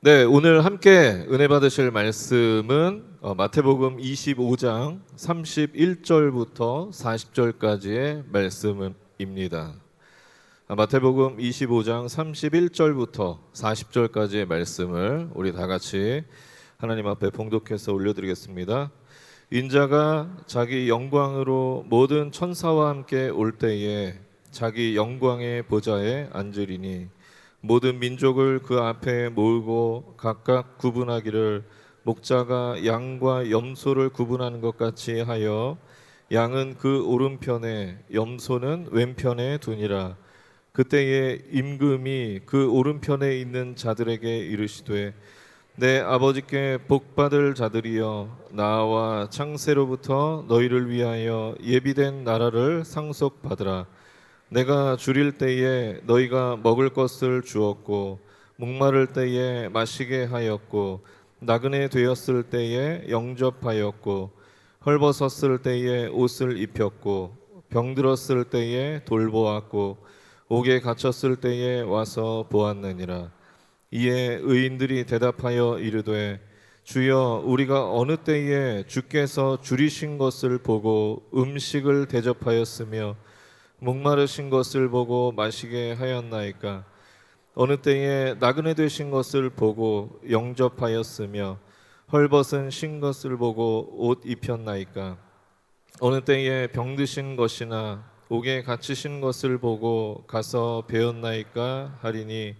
네, 오늘 함께 은혜 받으실 말씀은 마태복음 25장 31절부터 40절까지의 말씀입니다. 마태복음 25장 31절부터 40절까지의 말씀을 우리 다 같이 하나님 앞에 봉독해서 올려드리겠습니다. 인자가 자기 영광으로 모든 천사와 함께 올 때에 자기 영광의 보좌에 앉으리니 모든 민족을 그 앞에 모으고 각각 구분하기를 목자가 양과 염소를 구분하는 것 같이 하여 양은 그 오른편에 염소는 왼편에 두니라. 그때에 임금이 그 오른편에 있는 자들에게 이르시되 내 아버지께 복받을 자들이여 나와 창세로부터 너희를 위하여 예비된 나라를 상속받으라. 내가 줄일 때에 너희가 먹을 것을 주었고 목마를 때에 마시게 하였고 나그네 되었을 때에 영접하였고 헐벗었을 때에 옷을 입혔고 병들었을 때에 돌보았고 옥에 갇혔을 때에 와서 보았느니라. 이에 의인들이 대답하여 이르되 주여 우리가 어느 때에 주께서 줄이신 것을 보고 음식을 대접하였으며 목마르신 것을 보고 마시게 하였나이까? 어느 때에 나그네 되신 것을 보고 영접하였으며 헐벗은 신 것을 보고 옷 입혔나이까? 어느 때에 병드신 것이나 옥에 갇히신 것을 보고 가서 배웠나이까 하리니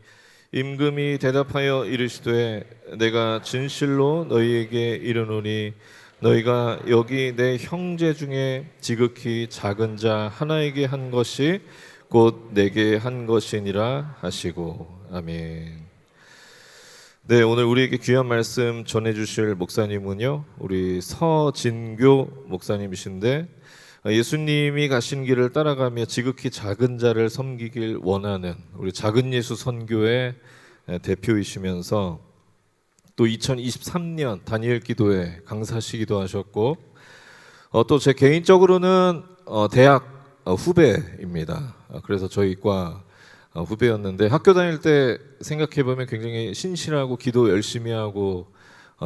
임금이 대답하여 이르시되 내가 진실로 너희에게 이르노니 너희가 여기 내 형제 중에 지극히 작은 자 하나에게 한 것이 곧 내게 한 것이니라 하시고 아멘. 네, 오늘 우리에게 귀한 말씀 전해주실 목사님은요 우리 서진교 목사님이신데 예수님이 가신 길을 따라가며 지극히 작은 자를 섬기길 원하는 우리 작은 예수 선교의 대표이시면서 또 2023년 다니엘 기도회 강사시기도 하셨고 또 제 개인적으로는 대학 후배입니다. 그래서 저희 과 후배였는데 학교 다닐 때 생각해보면 굉장히 신실하고 기도 열심히 하고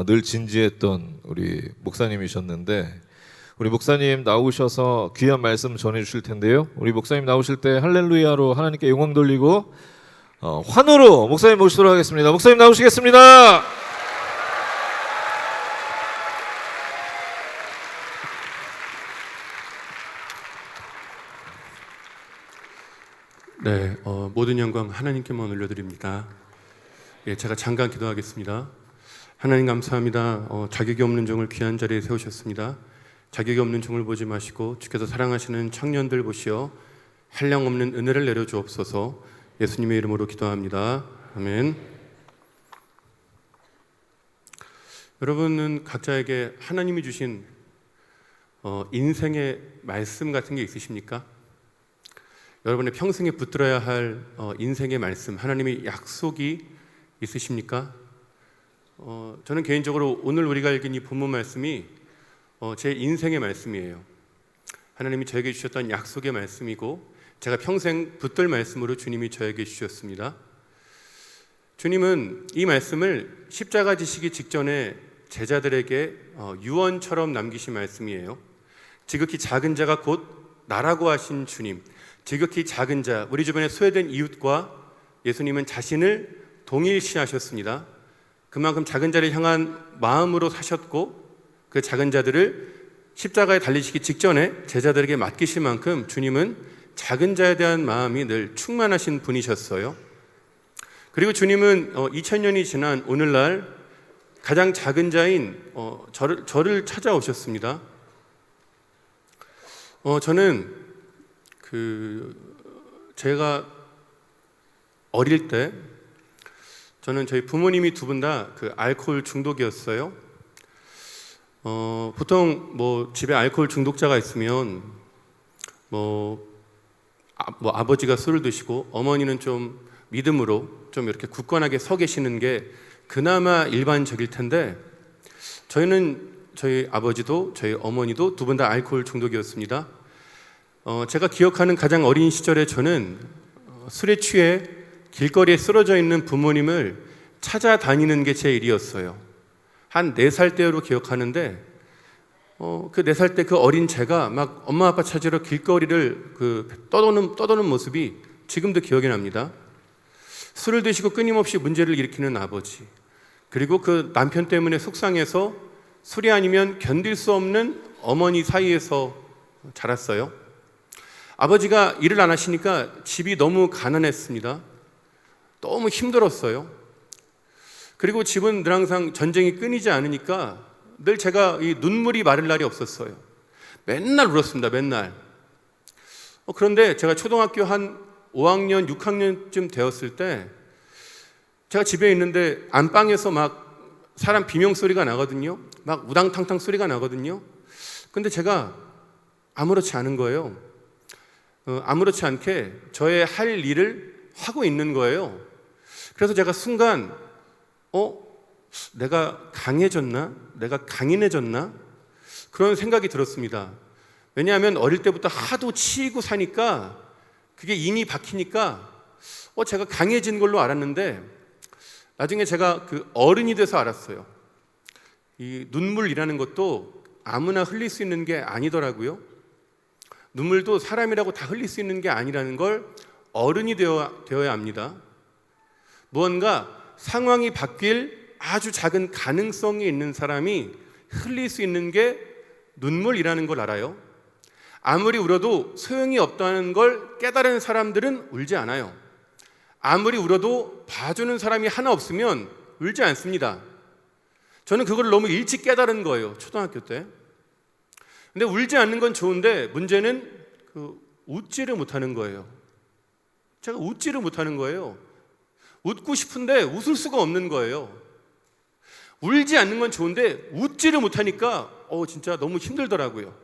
늘 진지했던 우리 목사님이셨는데 우리 목사님 나오셔서 귀한 말씀 전해주실 텐데요. 우리 목사님 나오실 때 할렐루야로 하나님께 영광 돌리고 환호로 목사님 모시도록 하겠습니다. 목사님 나오시겠습니다. 네, 모든 영광 하나님께만 올려드립니다. 예, 제가 잠깐 기도하겠습니다. 하나님 감사합니다. 자격이 없는 종을 귀한 자리에 세우셨습니다. 자격이 없는 종을 보지 마시고 주께서 사랑하시는 청년들 보시어 한량없는 은혜를 내려주옵소서. 예수님의 이름으로 기도합니다. 아멘. 여러분은 각자에게 하나님이 주신 인생의 말씀 같은 게 있으십니까? 여러분의 평생에 붙들어야 할 인생의 말씀, 하나님의 약속이 있으십니까? 저는 개인적으로 오늘 우리가 읽은 이 본문 말씀이 제 인생의 말씀이에요. 하나님이 저에게 주셨던 약속의 말씀이고 제가 평생 붙들 말씀으로 주님이 저에게 주셨습니다. 주님은 이 말씀을 십자가 지시기 직전에 제자들에게 유언처럼 남기신 말씀이에요. 지극히 작은 자가 곧 나라고 하신 주님, 지극히 작은 자, 우리 주변에 소외된 이웃과 예수님은 자신을 동일시하셨습니다. 그만큼 작은 자를 향한 마음으로 사셨고 그 작은 자들을 십자가에 달리시기 직전에 제자들에게 맡기신 만큼 주님은 작은 자에 대한 마음이 늘 충만하신 분이셨어요. 그리고 주님은 2000년이 지난 오늘날 가장 작은 자인 저를 찾아오셨습니다. 저는 제가 어릴 때 저는 저희 부모님이 두 분 다 알코올 중독이었어요. 보통 집에 알코올 중독자가 있으면 아버지가 술을 드시고 어머니는 좀 믿음으로 좀 이렇게 굳건하게 서 계시는 게 그나마 일반적일 텐데 저희 아버지도 저희 어머니도 두 분 다 알코올 중독이었습니다. 제가 기억하는 가장 어린 시절에 저는 술에 취해 길거리에 쓰러져 있는 부모님을 찾아다니는 게 제 일이었어요. 한 4살 때로 기억하는데 그 4살 때 그 어린 제가 막 엄마 아빠 찾으러 길거리를 떠도는 모습이 지금도 기억이 납니다. 술을 드시고 끊임없이 문제를 일으키는 아버지, 그리고 그 남편 때문에 속상해서 술이 아니면 견딜 수 없는 어머니 사이에서 자랐어요. 아버지가 일을 안 하시니까 집이 너무 가난했습니다. 너무 힘들었어요. 그리고 집은 늘 항상 전쟁이 끊이지 않으니까 늘 제가 이 눈물이 마를 날이 없었어요. 맨날 울었습니다. 맨날. 그런데 제가 초등학교 한 5학년, 6학년쯤 되었을 때 제가 집에 있는데 안방에서 막 사람 비명 소리가 나거든요. 막 우당탕탕 소리가 나거든요. 근데 제가 아무렇지 않은 거예요. 아무렇지 않게 저의 할 일을 하고 있는 거예요. 그래서 제가 순간 내가 강해졌나? 내가 강인해졌나? 그런 생각이 들었습니다. 왜냐하면 어릴 때부터 하도 치이고 사니까 그게 인이 박히니까 제가 강해진 걸로 알았는데 나중에 제가 그 어른이 돼서 알았어요. 이 눈물이라는 것도 아무나 흘릴 수 있는 게 아니더라고요. 눈물도 사람이라고 다 흘릴 수 있는 게 아니라는 걸 어른이 되어야 합니다. 무언가 상황이 바뀔 아주 작은 가능성이 있는 사람이 흘릴 수 있는 게 눈물이라는 걸 알아요. 아무리 울어도 소용이 없다는 걸 깨달은 사람들은 울지 않아요. 아무리 울어도 봐주는 사람이 하나 없으면 울지 않습니다. 저는 그걸 너무 일찍 깨달은 거예요. 초등학교 때. 근데 울지 않는 건 좋은데 문제는 웃지를 못하는 거예요. 제가 웃지를 못하는 거예요. 웃고 싶은데 웃을 수가 없는 거예요. 울지 않는 건 좋은데 웃지를 못하니까 진짜 너무 힘들더라고요.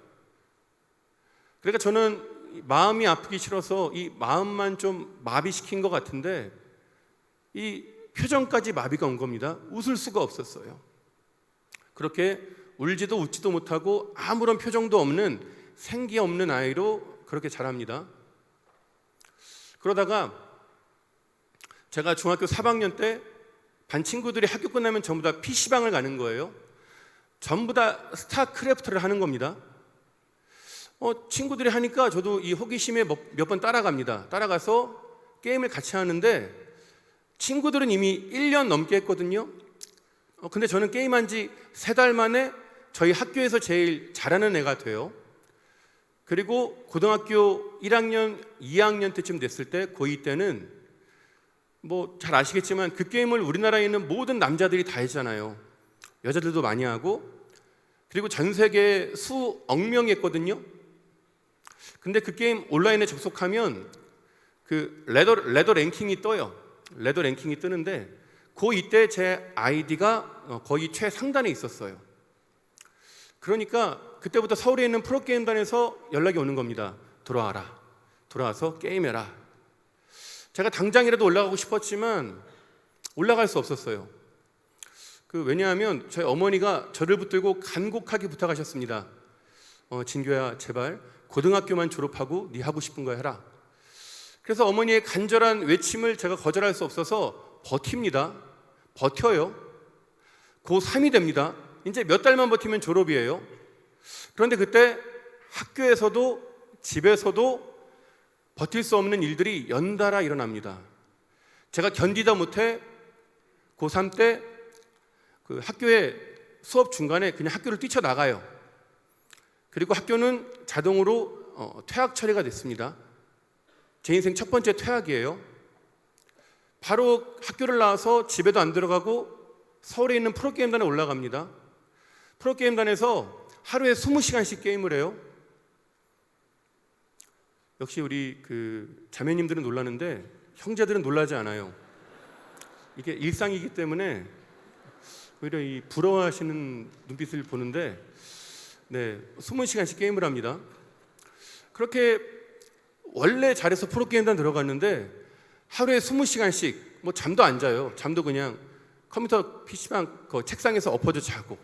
그러니까 저는 마음이 아프기 싫어서 이 마음만 좀 마비시킨 것 같은데 이 표정까지 마비가 온 겁니다. 웃을 수가 없었어요. 그렇게 울지도 웃지도 못하고 아무런 표정도 없는 생기 없는 아이로 그렇게 자랍니다. 그러다가 제가 중학교 3학년 때 반 친구들이 학교 끝나면 전부 다 PC방을 가는 거예요. 전부 다 스타크래프트를 하는 겁니다. 친구들이 하니까 저도 이 호기심에 몇 번 따라갑니다. 따라가서 게임을 같이 하는데 친구들은 이미 1년 넘게 했거든요. 근데 저는 게임한 지 3달 만에 저희 학교에서 제일 잘하는 애가 돼요. 그리고 고등학교 1학년, 2학년 때쯤 됐을 때 고2 때는 뭐 잘 아시겠지만 그 게임을 우리나라에 있는 모든 남자들이 다 했잖아요. 여자들도 많이 하고 그리고 전 세계에 수억 명이 했거든요. 근데 그 게임 온라인에 접속하면 그 레더 랭킹이 떠요. 레더 랭킹이 뜨는데 고2 때 제 아이디가 거의 최상단에 있었어요. 그러니까 그때부터 서울에 있는 프로게임단에서 연락이 오는 겁니다. 들어와라. 들어와서 게임해라. 제가 당장이라도 올라가고 싶었지만 올라갈 수 없었어요. 왜냐하면 저희 어머니가 저를 붙들고 간곡하게 부탁하셨습니다. 진교야 제발 고등학교만 졸업하고 네 하고 싶은 거 해라. 그래서 어머니의 간절한 외침을 제가 거절할 수 없어서 버팁니다. 버텨요. 고3이 됩니다. 이제 몇 달만 버티면 졸업이에요. 그런데 그때 학교에서도 집에서도 버틸 수 없는 일들이 연달아 일어납니다. 제가 견디다 못해 고3 때 그 학교에 수업 중간에 그냥 학교를 뛰쳐나가요. 그리고 학교는 자동으로 퇴학 처리가 됐습니다. 제 인생 첫 번째 퇴학이에요. 바로 학교를 나와서 집에도 안 들어가고 서울에 있는 프로게임단에 올라갑니다. 프로게임단에서 하루에 20시간씩 게임을 해요. 역시 우리 자매님들은 놀라는데 형제들은 놀라지 않아요. 이게 일상이기 때문에 오히려 이 부러워하시는 눈빛을 보는데 20시간씩 게임을 합니다. 그렇게 원래 잘해서 프로게임단 들어갔는데 하루에 20시간씩 뭐 잠도 안 자요. 잠도 그냥 컴퓨터 PC방 책상에서 엎어져 자고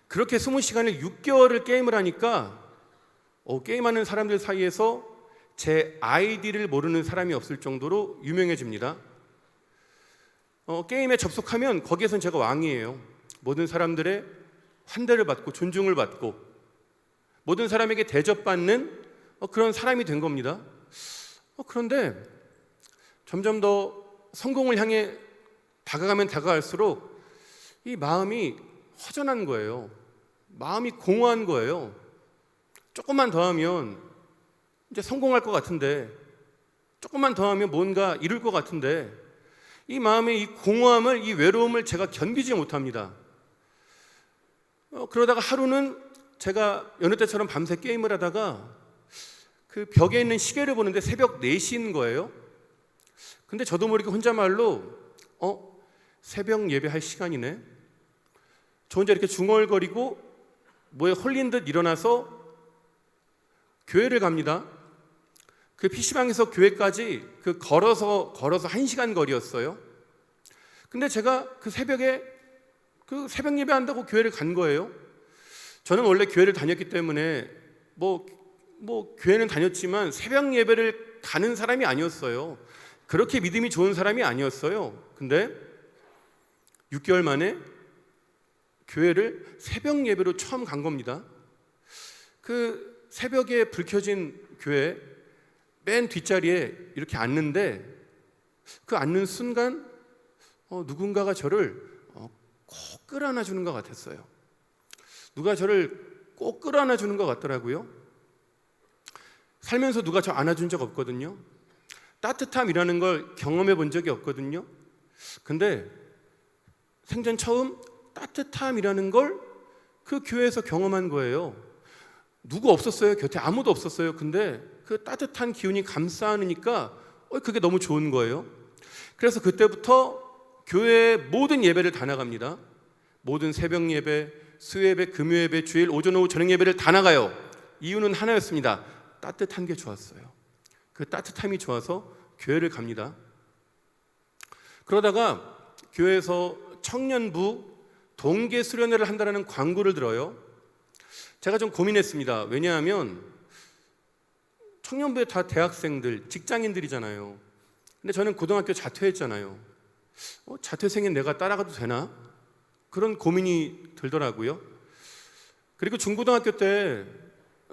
그렇게 20시간을 6개월을 게임을 하니까 게임하는 사람들 사이에서 제 아이디를 모르는 사람이 없을 정도로 유명해집니다. 게임에 접속하면 거기에선 제가 왕이에요. 모든 사람들의 환대를 받고 존중을 받고 모든 사람에게 대접받는 그런 사람이 된 겁니다. 그런데 점점 더 성공을 향해 다가가면 다가갈수록 이 마음이 허전한 거예요. 마음이 공허한 거예요. 조금만 더 하면 이제 성공할 것 같은데, 조금만 더 하면 뭔가 이룰 것 같은데, 이 마음의 이 공허함을, 이 외로움을 제가 견디지 못합니다. 그러다가 하루는 제가 여느 때처럼 밤새 게임을 하다가 그 벽에 있는 시계를 보는데 새벽 4시인 거예요. 근데 저도 모르게 혼자말로 새벽 예배할 시간이네. 저 혼자 이렇게 중얼거리고 뭐에 홀린 듯 일어나서 교회를 갑니다. 그 PC방에서 교회까지 걸어서 1시간 거리였어요. 근데 제가 그 새벽에 그 새벽 예배 한다고 교회를 간 거예요. 저는 원래 교회를 다녔기 때문에 뭐 교회는 다녔지만 새벽 예배를 가는 사람이 아니었어요. 그렇게 믿음이 좋은 사람이 아니었어요. 근데 6개월 만에 교회를 새벽 예배로 처음 간 겁니다. 그 새벽에 불 켜진 교회 맨 뒷자리에 이렇게 앉는데 그 앉는 순간 누군가가 저를 꼭 끌어안아 주는 것 같았어요. 누가 저를 꼭 끌어안아 주는 것 같더라고요. 살면서 누가 저 안아준 적 없거든요. 따뜻함이라는 걸 경험해 본 적이 없거든요. 근데 생전 처음 따뜻함이라는 걸 그 교회에서 경험한 거예요. 누구 없었어요. 곁에 아무도 없었어요. 근데 그 따뜻한 기운이 감싸 안으니까 그게 너무 좋은 거예요. 그래서 그때부터 교회의 모든 예배를 다 나갑니다. 모든 새벽 예배, 수요예배, 금요예배, 주일, 오전, 오후, 저녁 예배를 다 나가요. 이유는 하나였습니다. 따뜻한 게 좋았어요. 그 따뜻함이 좋아서 교회를 갑니다. 그러다가 교회에서 청년부 동계 수련회를 한다는 광고를 들어요. 제가 좀 고민했습니다. 왜냐하면 청년부에 다 대학생들, 직장인들이잖아요. 근데 저는 고등학교 자퇴했잖아요. 자퇴생인 내가 따라가도 되나? 그런 고민이 들더라고요. 그리고 중고등학교 때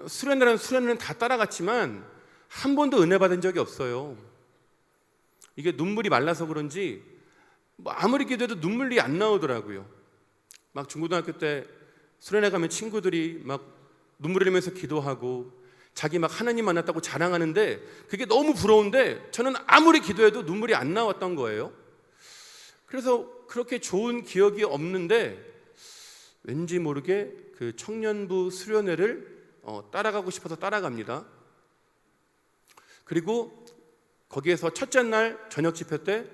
수련회라는 수련회는 다 따라갔지만 한 번도 은혜 받은 적이 없어요. 이게 눈물이 말라서 그런지 아무리 기도해도 눈물이 안 나오더라고요. 막 중고등학교 때 수련회 가면 친구들이 막 눈물 흘리면서 기도하고 자기 막 하나님 만났다고 자랑하는데 그게 너무 부러운데 저는 아무리 기도해도 눈물이 안 나왔던 거예요. 그래서 그렇게 좋은 기억이 없는데 왠지 모르게 그 청년부 수련회를 따라가고 싶어서 따라갑니다. 그리고 거기에서 첫째 날 저녁 집회 때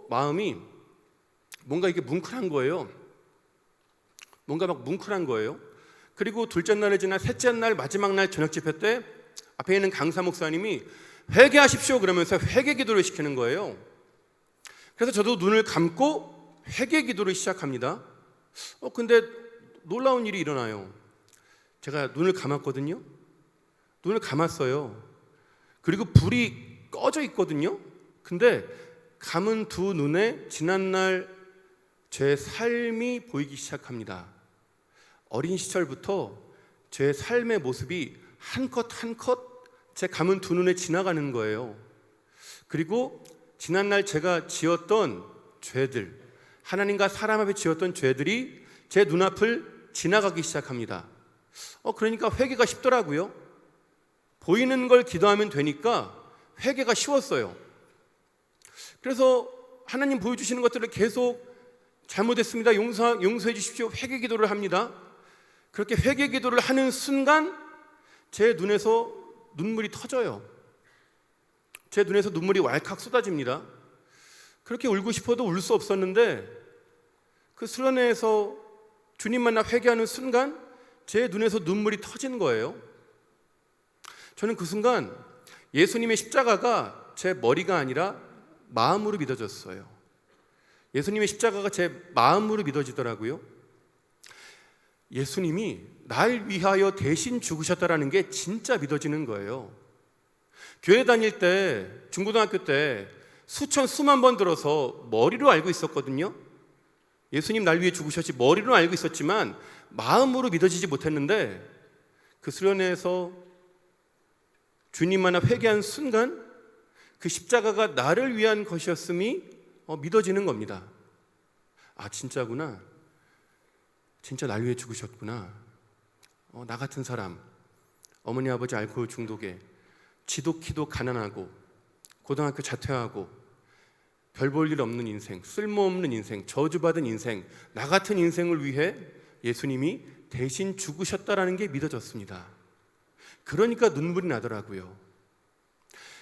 마음이 뭔가 이게 뭉클한 거예요. 뭔가 막 뭉클한 거예요. 그리고 둘째 날에 지나 셋째 날 마지막 날 저녁 집회 때 앞에 있는 강사 목사님이 회개하십시오 그러면서 회개 기도를 시키는 거예요. 그래서 저도 눈을 감고 회개 기도를 시작합니다. 근데 놀라운 일이 일어나요. 제가 눈을 감았거든요. 눈을 감았어요. 그리고 불이 꺼져 있거든요. 근데 감은 두 눈에 지난날 제 삶이 보이기 시작합니다. 어린 시절부터 제 삶의 모습이 한 컷 한 컷 제 감은 두 눈에 지나가는 거예요. 그리고 지난날 제가 지었던 죄들, 하나님과 사람 앞에 지었던 죄들이 제 눈앞을 지나가기 시작합니다. 그러니까 회개가 쉽더라고요. 보이는 걸 기도하면 되니까 회개가 쉬웠어요. 그래서 하나님 보여주시는 것들을 계속 잘못했습니다. 용서해 주십시오. 회개 기도를 합니다. 그렇게 회개 기도를 하는 순간 제 눈에서 눈물이 터져요. 제 눈에서 눈물이 왈칵 쏟아집니다. 그렇게 울고 싶어도 울 수 없었는데 그 수련회에서 주님 만나 회개하는 순간 제 눈에서 눈물이 터진 거예요. 저는 그 순간 예수님의 십자가가 제 머리가 아니라 마음으로 믿어졌어요. 예수님의 십자가가 제 마음으로 믿어지더라고요. 예수님이 날 위하여 대신 죽으셨다라는 게 진짜 믿어지는 거예요. 교회 다닐 때, 중고등학교 때 수만 번 들어서 머리로 알고 있었거든요. 예수님 날 위해 죽으셨지 머리로 알고 있었지만 마음으로 믿어지지 못했는데 그 수련회에서 주님 만나 회개한 순간 그 십자가가 나를 위한 것이었음이 믿어지는 겁니다. 아, 진짜구나. 진짜 날 위해 죽으셨구나. 나 같은 사람, 어머니 아버지 알코올 중독에 지독히도 가난하고 고등학교 자퇴하고 별 볼 일 없는 인생, 쓸모없는 인생, 저주받은 인생, 나 같은 인생을 위해 예수님이 대신 죽으셨다라는 게 믿어졌습니다. 그러니까 눈물이 나더라고요.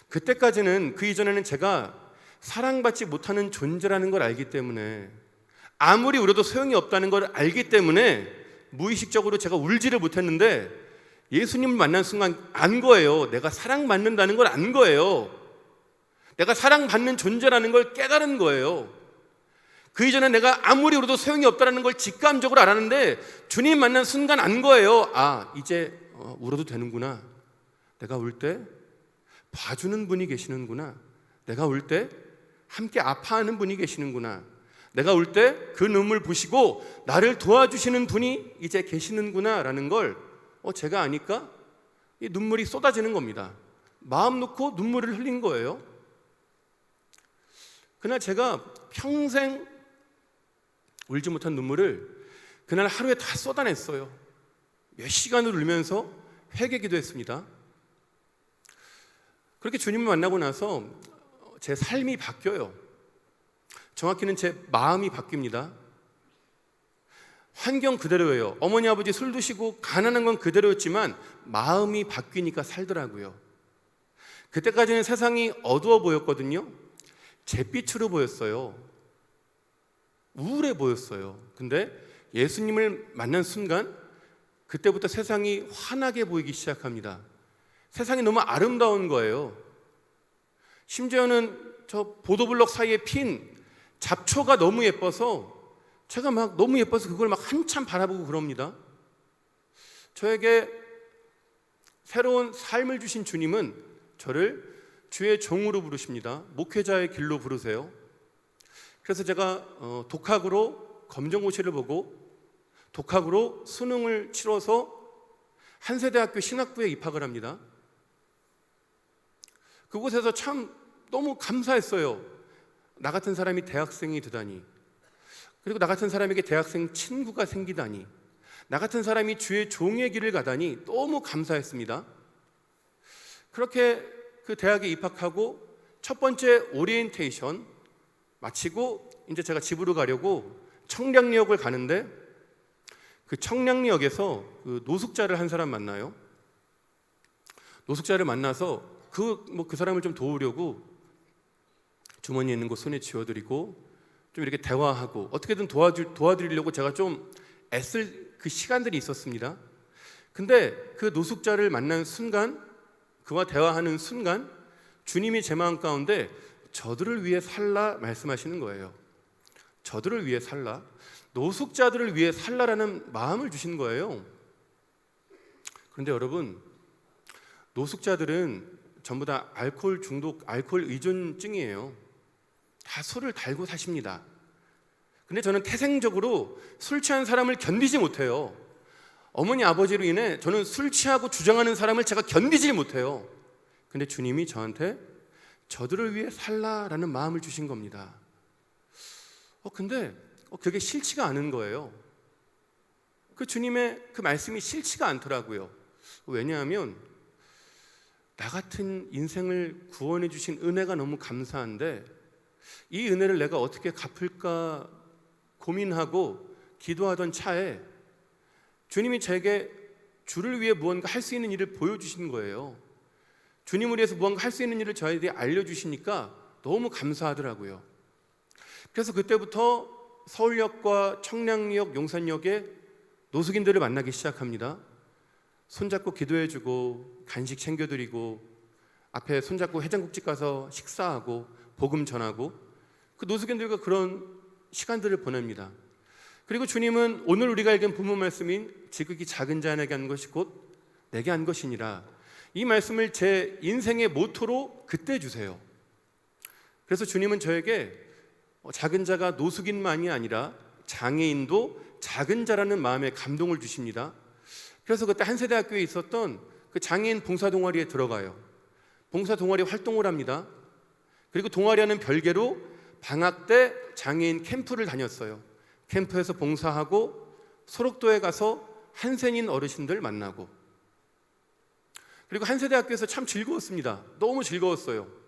그때까지는, 그 이전에는 제가 사랑받지 못하는 존재라는 걸 알기 때문에, 아무리 울어도 소용이 없다는 걸 알기 때문에 무의식적으로 제가 울지를 못했는데, 예수님을 만난 순간 안 거예요. 내가 사랑받는다는 걸 안 거예요. 내가 사랑받는 존재라는 걸 깨달은 거예요. 그 이전에 내가 아무리 울어도 소용이 없다는 걸 직감적으로 알았는데 주님 만난 순간 안 거예요. 아, 이제 울어도 되는구나. 내가 울 때 봐주는 분이 계시는구나. 내가 울 때 함께 아파하는 분이 계시는구나. 내가 울 때 그 눈물 보시고 나를 도와주시는 분이 이제 계시는구나 라는 걸 제가 아니까 이 눈물이 쏟아지는 겁니다. 마음 놓고 눈물을 흘린 거예요. 그날 제가 평생 울지 못한 눈물을 그날 하루에 다 쏟아냈어요. 몇 시간을 울면서 회개기도 했습니다. 그렇게 주님을 만나고 나서 제 삶이 바뀌어요. 정확히는 제 마음이 바뀝니다. 환경 그대로예요. 어머니 아버지 술 드시고 가난한 건 그대로였지만 마음이 바뀌니까 살더라고요. 그때까지는 세상이 어두워 보였거든요. 잿빛으로 보였어요. 우울해 보였어요. 근데 예수님을 만난 순간 그때부터 세상이 환하게 보이기 시작합니다. 세상이 너무 아름다운 거예요. 심지어는 저 보도블럭 사이에 핀 잡초가 너무 예뻐서 제가 막 너무 예뻐서 그걸 막 한참 바라보고 그럽니다. 저에게 새로운 삶을 주신 주님은 저를 주의 종으로 부르십니다. 목회자의 길로 부르세요. 그래서 제가 독학으로 검정고시를 보고 독학으로 수능을 치러서 한세대학교 신학부에 입학을 합니다. 그곳에서 참 너무 감사했어요. 나 같은 사람이 대학생이 되다니, 그리고 나 같은 사람에게 대학생 친구가 생기다니, 나 같은 사람이 주의 종의 길을 가다니 너무 감사했습니다. 그렇게 그 대학에 입학하고 첫 번째 오리엔테이션 마치고 이제 제가 집으로 가려고 청량리역을 가는데 그 청량리역에서 그 노숙자를 한 사람 만나요. 노숙자를 만나서 그 사람을 좀 도우려고 주머니에 있는 거 손에 쥐어드리고 좀 이렇게 대화하고 어떻게든 도와드리려고 제가 좀 애쓸 그 시간들이 있었습니다. 근데 그 노숙자를 만난 순간, 그와 대화하는 순간 주님이 제 마음 가운데 저들을 위해 살라 말씀하시는 거예요. 저들을 위해 살라, 노숙자들을 위해 살라라는 마음을 주신 거예요. 그런데 여러분, 노숙자들은 전부 다 알코올 중독, 알코올 의존증이에요. 다 술을 달고 사십니다. 근데 저는 태생적으로 술 취한 사람을 견디지 못해요. 어머니 아버지로 인해 저는 술 취하고 주정하는 사람을 제가 견디지 못해요. 근데 주님이 저한테 저들을 위해 살라라는 마음을 주신 겁니다. 근데 그게 싫지가 않은 거예요. 그 주님의 그 말씀이 싫지가 않더라고요. 왜냐하면 나 같은 인생을 구원해 주신 은혜가 너무 감사한데 이 은혜를 내가 어떻게 갚을까 고민하고 기도하던 차에 주님이 제게 주를 위해 무언가 할 수 있는 일을 보여주신 거예요. 주님을 위해서 무언가 할 수 있는 일을 저에게 알려주시니까 너무 감사하더라고요. 그래서 그때부터 서울역과 청량리역, 용산역에 노숙인들을 만나기 시작합니다. 손잡고 기도해주고 간식 챙겨드리고 앞에 손잡고 해장국집 가서 식사하고 복음 전하고 그 노숙인들과 그런 시간들을 보냅니다. 그리고 주님은 오늘 우리가 읽은 본문 말씀인 지극히 작은 자에게 한 것이 곧 내게 한 것이니라, 이 말씀을 제 인생의 모토로 그때 주세요. 그래서 주님은 저에게 작은 자가 노숙인만이 아니라 장애인도 작은 자라는 마음에 감동을 주십니다. 그래서 그때 한세대학교에 있었던 그 장애인 봉사 동아리에 들어가요. 봉사 동아리 활동을 합니다. 그리고 동아리와는 별개로 방학 때 장애인 캠프를 다녔어요. 캠프에서 봉사하고 소록도에 가서 한센인 어르신들 만나고, 그리고 한세대학교에서 참 즐거웠습니다. 너무 즐거웠어요.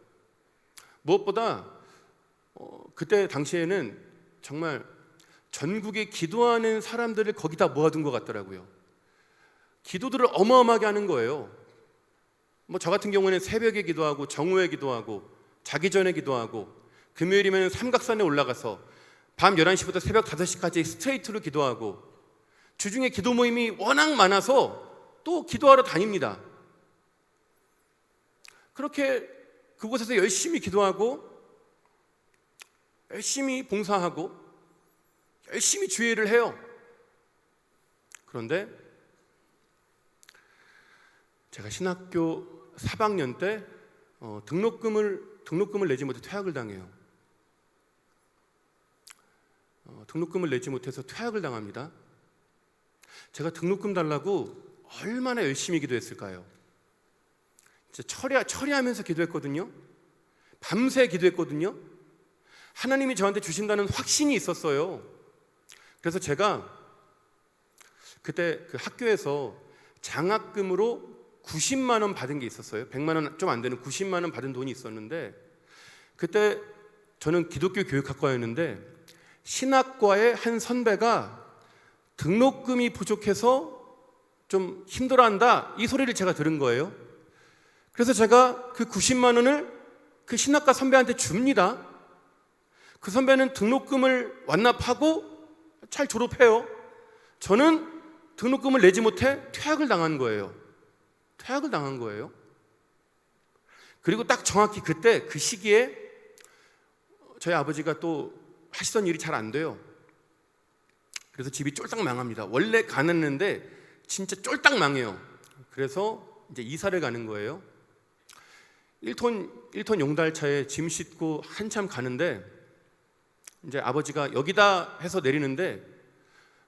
무엇보다 그때 당시에는 정말 전국에 기도하는 사람들을 거기다 모아둔 것 같더라고요. 기도들을 어마어마하게 하는 거예요. 저 같은 경우는 새벽에 기도하고 정오에 기도하고 자기 전에 기도하고, 금요일이면 삼각산에 올라가서 밤 11시부터 새벽 5시까지 스트레이트로 기도하고, 주중에 기도 모임이 워낙 많아서 또 기도하러 다닙니다. 그렇게 그곳에서 열심히 기도하고 열심히 봉사하고 열심히 주의를 해요. 그런데 제가 신학교 3학년 때 등록금을 내지 못해 퇴학을 당해요. 등록금을 내지 못해서 퇴학을 당합니다. 제가 등록금 달라고 얼마나 열심히 기도했을까요? 진짜 철야하면서 기도했거든요. 밤새 기도했거든요. 하나님이 저한테 주신다는 확신이 있었어요. 그래서 제가 그때 그 학교에서 장학금으로 90만 원 받은 게 있었어요. 100만 원 좀 안 되는 90만 원 받은 돈이 있었는데, 그때 저는 기독교 교육학과였는데 신학과의 한 선배가 등록금이 부족해서 좀 힘들어한다, 이 소리를 제가 들은 거예요. 그래서 제가 그 90만 원을 그 신학과 선배한테 줍니다. 그 선배는 등록금을 완납하고 잘 졸업해요. 저는 등록금을 내지 못해 퇴학을 당한 거예요. 그리고 딱 정확히 그때 그 시기에 저희 아버지가 또 하시던 일이 잘 안 돼요. 그래서 집이 쫄딱 망합니다. 원래 가난했는데 진짜 쫄딱 망해요. 그래서 이제 이사를 가는 거예요. 1톤 용달차에 짐 싣고 한참 가는데, 이제 아버지가 여기다 해서 내리는데,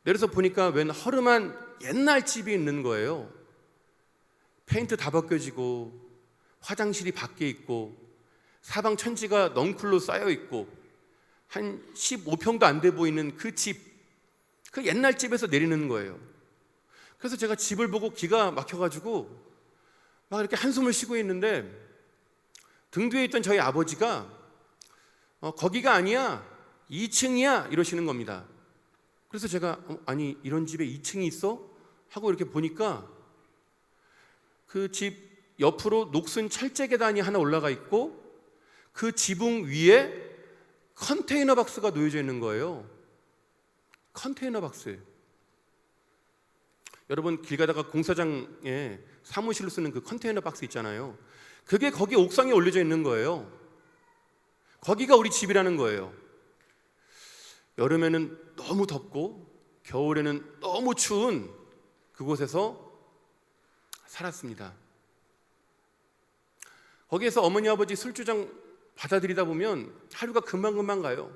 내려서 보니까 웬 허름한 옛날 집이 있는 거예요. 페인트 다 벗겨지고 화장실이 밖에 있고 사방 천지가 넝쿨로 쌓여 있고 한 15평도 안 돼 보이는 그 집, 그 옛날 집에서 내리는 거예요. 그래서 제가 집을 보고 기가 막혀가지고 막 이렇게 한숨을 쉬고 있는데, 등 뒤에 있던 저희 아버지가 거기가 아니야, 2층이야 이러시는 겁니다. 그래서 제가 아니 이런 집에 2층이 있어? 하고 이렇게 보니까 그 집 옆으로 녹슨 철제 계단이 하나 올라가 있고 그 지붕 위에 컨테이너 박스가 놓여져 있는 거예요. 컨테이너 박스. 여러분 길 가다가 공사장에 사무실로 쓰는 그 컨테이너 박스 있잖아요. 그게 거기 옥상에 올려져 있는 거예요. 거기가 우리 집이라는 거예요. 여름에는 너무 덥고 겨울에는 너무 추운 그곳에서 살았습니다. 거기에서 어머니 아버지 술주정 받아들이다 보면 하루가 금방금방 가요.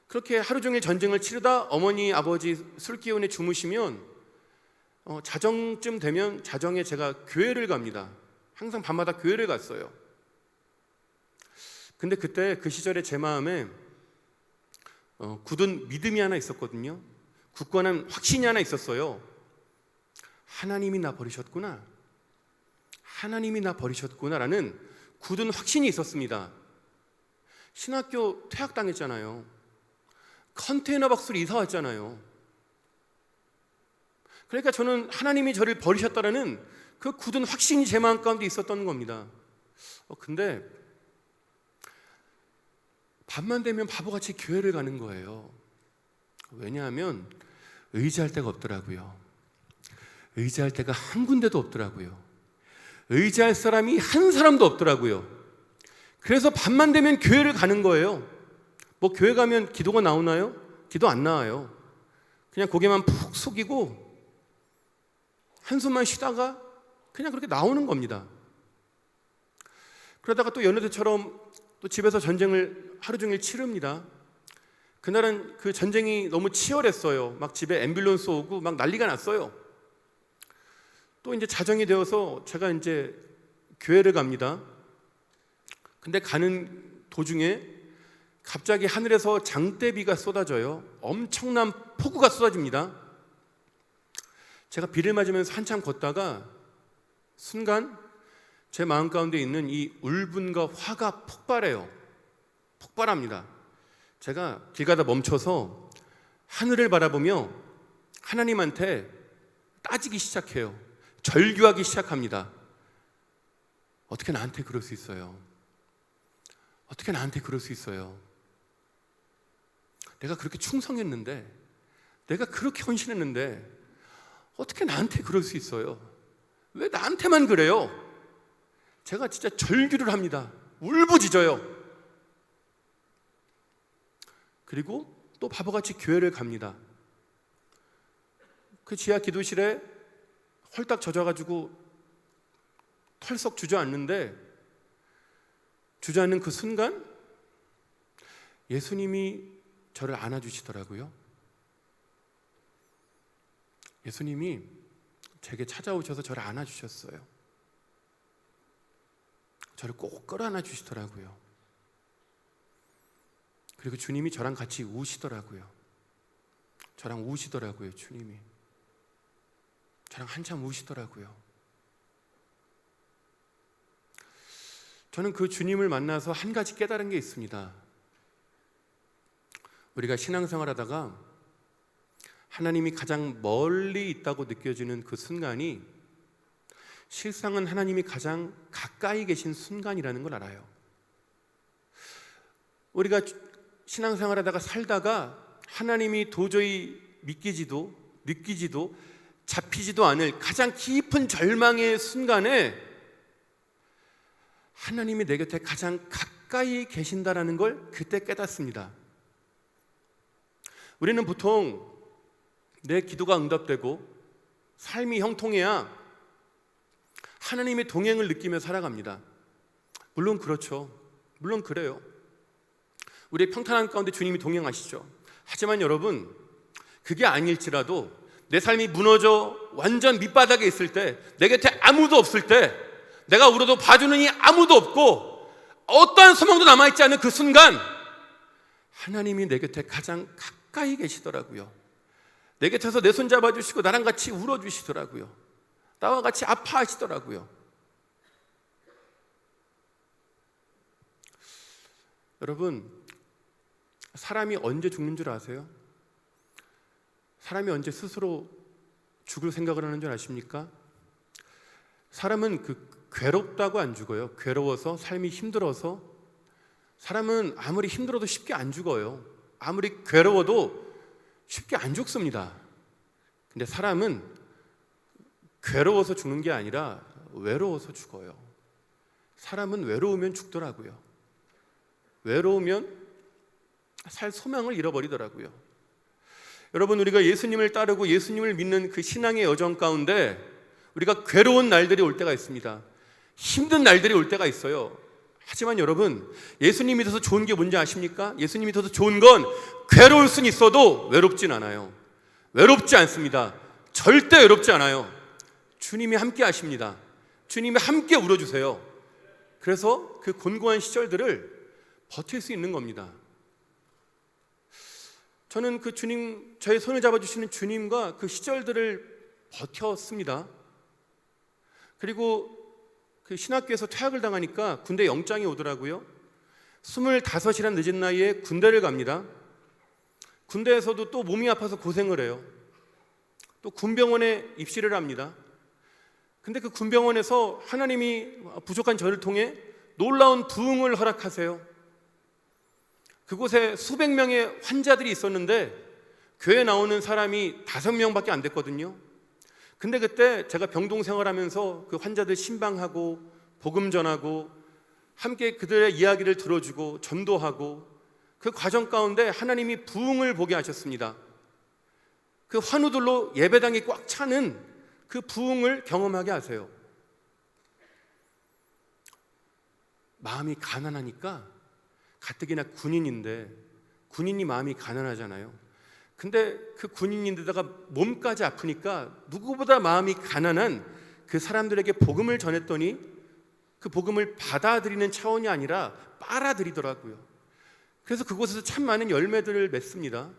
그렇게 하루 종일 전쟁을 치르다 어머니 아버지 술 기운에 주무시면 자정쯤 되면 자정에 제가 교회를 갑니다. 항상 밤마다 교회를 갔어요. 근데 그때 그 시절에 제 마음에 굳은 믿음이 하나 있었거든요. 굳건한 확신이 하나 있었어요. 하나님이 나 버리셨구나. 하나님이 나 버리셨구나라는 굳은 확신이 있었습니다. 신학교 퇴학당했잖아요. 컨테이너 박스로 이사 왔잖아요. 그러니까 저는 하나님이 저를 버리셨다라는 그 굳은 확신이 제 마음 가운데 있었던 겁니다. 근데 밤만 되면 바보같이 교회를 가는 거예요. 왜냐하면 의지할 데가 없더라고요. 의지할 데가 한 군데도 없더라고요. 의지할 사람이 한 사람도 없더라고요. 그래서 밤만 되면 교회를 가는 거예요. 교회 가면 기도가 나오나요? 기도 안 나와요. 그냥 고개만 푹 숙이고 한숨만 쉬다가 그냥 그렇게 나오는 겁니다. 그러다가 또 연애대처럼 또 집에서 전쟁을 하루 종일 치릅니다. 그날은 그 전쟁이 너무 치열했어요. 막 집에 앰뷸런스 오고 막 난리가 났어요. 또 이제 자정이 되어서 제가 이제 교회를 갑니다. 근데 가는 도중에 갑자기 하늘에서 장대비가 쏟아져요. 엄청난 폭우가 쏟아집니다. 제가 비를 맞으면서 한참 걷다가 순간 제 마음 가운데 있는 이 울분과 화가 폭발합니다. 제가 길 가다 멈춰서 하늘을 바라보며 하나님한테 따지기 시작해요. 절규하기 시작합니다. 어떻게 나한테 그럴 수 있어요? 어떻게 나한테 그럴 수 있어요? 내가 그렇게 충성했는데, 내가 그렇게 헌신했는데 어떻게 나한테 그럴 수 있어요? 왜 나한테만 그래요? 제가 진짜 절규를 합니다. 울부짖어요. 그리고 또 바보같이 교회를 갑니다. 그 지하 기도실에 헐딱 젖어가지고 털썩 주저앉는 그 순간 예수님이 저를 안아주시더라고요. 예수님이 제게 찾아오셔서 저를 안아주셨어요. 저를 꼭 끌어안아 주시더라고요. 그리고 주님이 저랑 같이 우시더라고요. 저랑 우시더라고요. 주님이 저랑 한참 우시더라고요. 저는 그 주님을 만나서 한 가지 깨달은 게 있습니다. 우리가 신앙생활하다가 하나님이 가장 멀리 있다고 느껴지는 그 순간이 실상은 하나님이 가장 가까이 계신 순간이라는 걸 알아요. 우리가 신앙생활하다가 살다가 하나님이 도저히 믿기지도 느끼지도 잡히지도 않을 가장 깊은 절망의 순간에 하나님이 내 곁에 가장 가까이 계신다라는 걸 그때 깨닫습니다. 우리는 보통 내 기도가 응답되고 삶이 형통해야 하나님의 동행을 느끼며 살아갑니다. 물론 그렇죠. 물론 그래요. 우리의 평탄한 가운데 주님이 동행하시죠. 하지만 여러분, 그게 아닐지라도 내 삶이 무너져 완전 밑바닥에 있을 때, 내 곁에 아무도 없을 때, 내가 울어도 봐주는 이 아무도 없고 어떠한 소망도 남아있지 않은 그 순간 하나님이 내 곁에 가장 가까이 계시더라고요. 내 곁에서 내 손 잡아주시고 나랑 같이 울어주시더라고요. 나와 같이 아파하시더라고요. 여러분, 사람이 언제 죽는 줄 아세요? 사람이 언제 스스로 죽을 생각을 하는 줄 아십니까? 사람은 괴롭다고 안 죽어요. 괴로워서, 삶이 힘들어서. 사람은 아무리 힘들어도 쉽게 안 죽어요. 아무리 괴로워도 쉽게 안 죽습니다. 근데 사람은 괴로워서 죽는 게 아니라 외로워서 죽어요. 사람은 외로우면 죽더라고요. 외로우면 살 소망을 잃어버리더라고요. 여러분, 우리가 예수님을 따르고 예수님을 믿는 그 신앙의 여정 가운데 우리가 괴로운 날들이 올 때가 있습니다. 힘든 날들이 올 때가 있어요. 하지만 여러분, 예수님 믿어서 좋은 게 뭔지 아십니까? 예수님 믿어서 좋은 건 괴로울 순 있어도 외롭진 않아요. 외롭지 않습니다. 절대 외롭지 않아요. 주님이 함께 하십니다. 주님이 함께 울어주세요. 그래서 그 곤고한 시절들을 버틸 수 있는 겁니다. 저는 그 주님, 저의 손을 잡아주시는 주님과 그 시절들을 버텼습니다. 그리고 그 신학교에서 퇴학을 당하니까 군대 영장이 오더라고요. 25이란 늦은 나이에 군대를 갑니다. 군대에서도 또 몸이 아파서 고생을 해요. 또 군병원에 입시를 합니다. 근데 그 군병원에서 하나님이 부족한 저를 통해 놀라운 부흥을 허락하세요. 그곳에 수백 명의 환자들이 있었는데 교회 나오는 사람이 5명밖에 안 됐거든요. 근데 그때 제가 병동 생활하면서 그 환자들 신방하고 복음 전하고 함께 그들의 이야기를 들어주고 전도하고 그 과정 가운데 하나님이 부흥을 보게 하셨습니다. 그 환우들로 예배당이 꽉 차는 그 부흥을 경험하게 하세요. 마음이 가난하니까 가뜩이나 군인인데 군인이 마음이 가난하잖아요. 근데 그 군인인데다가 몸까지 아프니까 누구보다 마음이 가난한 그 사람들에게 복음을 전했더니 그 복음을 받아들이는 차원이 아니라 빨아들이더라고요. 그래서 그곳에서 참 많은 열매들을 맺습니다.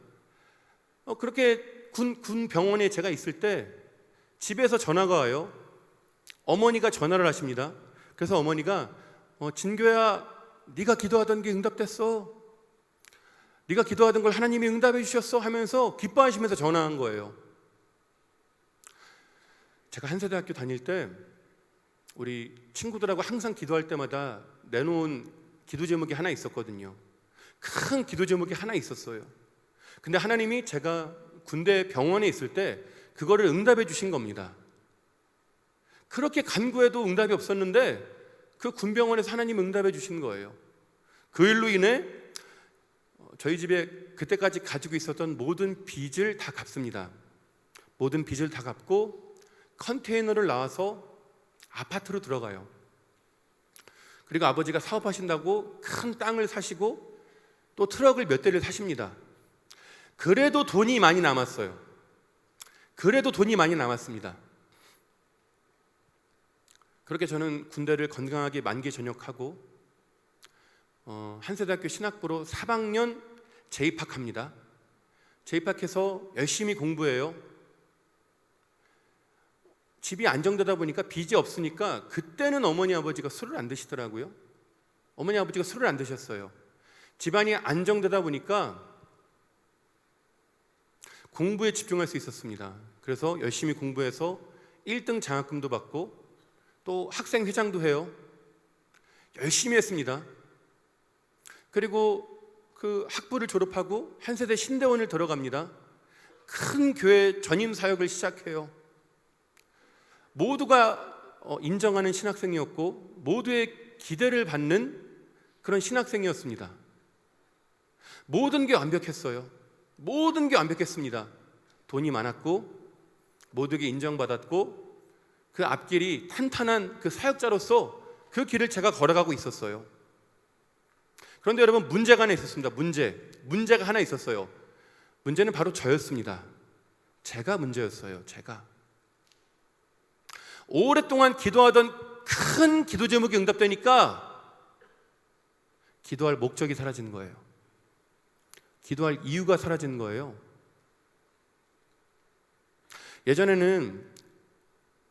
그렇게 군 병원에 제가 있을 때 집에서 전화가 와요. 어머니가 전화를 하십니다. 그래서 어머니가 진교야, 네가 기도하던 게 응답됐어. 네가 기도하던 걸 하나님이 응답해 주셨어 하면서 기뻐하시면서 전화한 거예요. 제가 한세대학교 다닐 때 우리 친구들하고 항상 기도할 때마다 내놓은 기도 제목이 하나 있었거든요. 큰 기도 제목이 하나 있었어요. 근데 하나님이 제가 군대 병원에 있을 때 그거를 응답해 주신 겁니다. 그렇게 간구해도 응답이 없었는데 그 군병원에서 하나님 응답해 주신 거예요. 그 일로 인해 저희 집에 그때까지 가지고 있었던 모든 빚을 다 갚습니다. 모든 빚을 다 갚고 컨테이너를 나와서 아파트로 들어가요. 그리고 아버지가 사업하신다고 큰 땅을 사시고 또 트럭을 몇 대를 사십니다. 그래도 돈이 많이 남았어요. 그래도 돈이 많이 남았습니다. 그렇게 저는 군대를 건강하게 만기 전역하고 한세대학교 신학부로 3학년 재입학합니다. 재입학해서 열심히 공부해요. 집이 안정되다 보니까 빚이 없으니까 그때는 어머니 아버지가 술을 안 드시더라고요. 어머니 아버지가 술을 안 드셨어요. 집안이 안정되다 보니까 공부에 집중할 수 있었습니다. 그래서 열심히 공부해서 1등 장학금도 받고 또 학생회장도 해요. 열심히 했습니다. 그리고 그 학부를 졸업하고 한세대 신대원을 들어갑니다. 큰 교회 전임 사역을 시작해요. 모두가 인정하는 신학생이었고 모두의 기대를 받는 그런 신학생이었습니다. 모든 게 완벽했어요. 모든 게 완벽했습니다. 돈이 많았고 모두에게 인정받았고 그 앞길이 탄탄한 그 사역자로서 그 길을 제가 걸어가고 있었어요. 그런데 여러분, 문제가 하나 있었습니다. 문제가 하나 있었어요. 문제는 바로 저였습니다. 제가 문제였어요. 제가 오랫동안 기도하던 큰 기도 제목이 응답되니까 기도할 목적이 사라지는 거예요. 기도할 이유가 사라지는 거예요.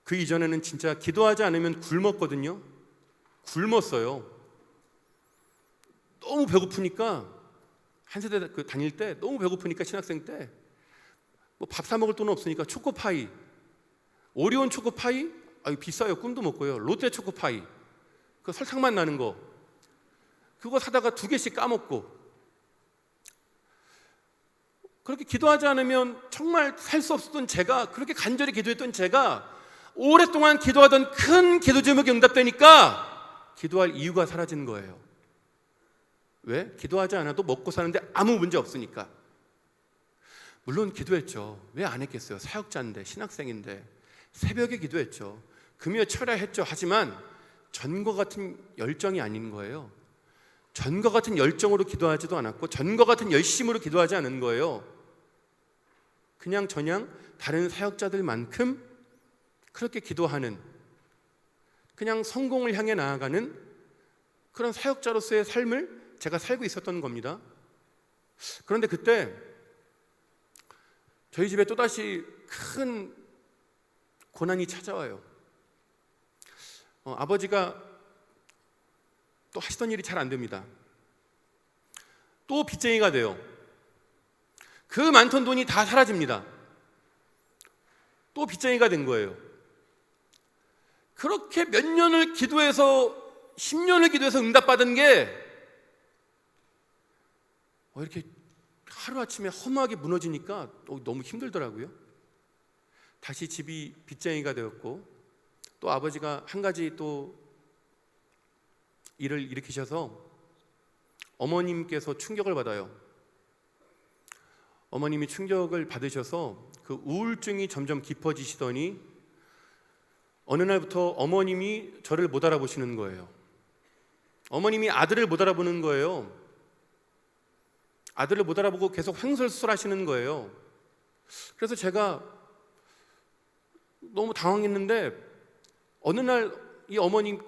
그 이전에는 진짜 기도하지 않으면 굶었거든요. 굶었어요. 너무 배고프니까 한세대 다닐 때 너무 배고프니까 신학생 때 뭐 밥 사 먹을 돈은 없으니까 초코파이, 오리온 초코파이, 비싸요. 꿈도 못 꿔요. 롯데 초코파이, 그 설탕맛 나는 거, 그거 사다가 2개씩 까먹고. 그렇게 기도하지 않으면 정말 살 수 없었던 제가, 그렇게 간절히 기도했던 제가 오랫동안 기도하던 큰 기도 제목이 응답되니까 기도할 이유가 사라지는 거예요. 왜? 기도하지 않아도 먹고 사는데 아무 문제 없으니까. 물론 기도했죠. 왜 안 했겠어요? 사역자인데, 신학생인데. 새벽에 기도했죠. 금요 철야했죠. 하지만 전과 같은 열정이 아닌 거예요. 전과 같은 열정으로 기도하지도 않았고 전과 같은 열심으로 기도하지 않은 거예요. 그냥 저냥 다른 사역자들만큼 그렇게 기도하는, 그냥 성공을 향해 나아가는 그런 사역자로서의 삶을 제가 살고 있었던 겁니다. 그런데 그때 저희 집에 또다시 큰 고난이 찾아와요. 아버지가 또 하시던 일이 잘 안 됩니다. 또 빚쟁이가 돼요. 그 많던 돈이 다 사라집니다. 또 빚쟁이가 된 거예요. 그렇게 몇 년을 기도해서 10년을 기도해서 응답받은 게 이렇게 하루아침에 허무하게 무너지니까 너무 힘들더라고요. 다시 집이 빚쟁이가 되었고 또 아버지가 한 가지 또 일을 일으키셔서 어머님께서 충격을 받아요. 어머님이 충격을 받으셔서 그 우울증이 점점 깊어지시더니 어느 날부터 어머님이 저를 못 알아보시는 거예요. 어머님이 아들을 못 알아보는 거예요. 아들을 못 알아보고 계속 횡설수설하시는 거예요. 그래서 제가 너무 당황했는데 어느 날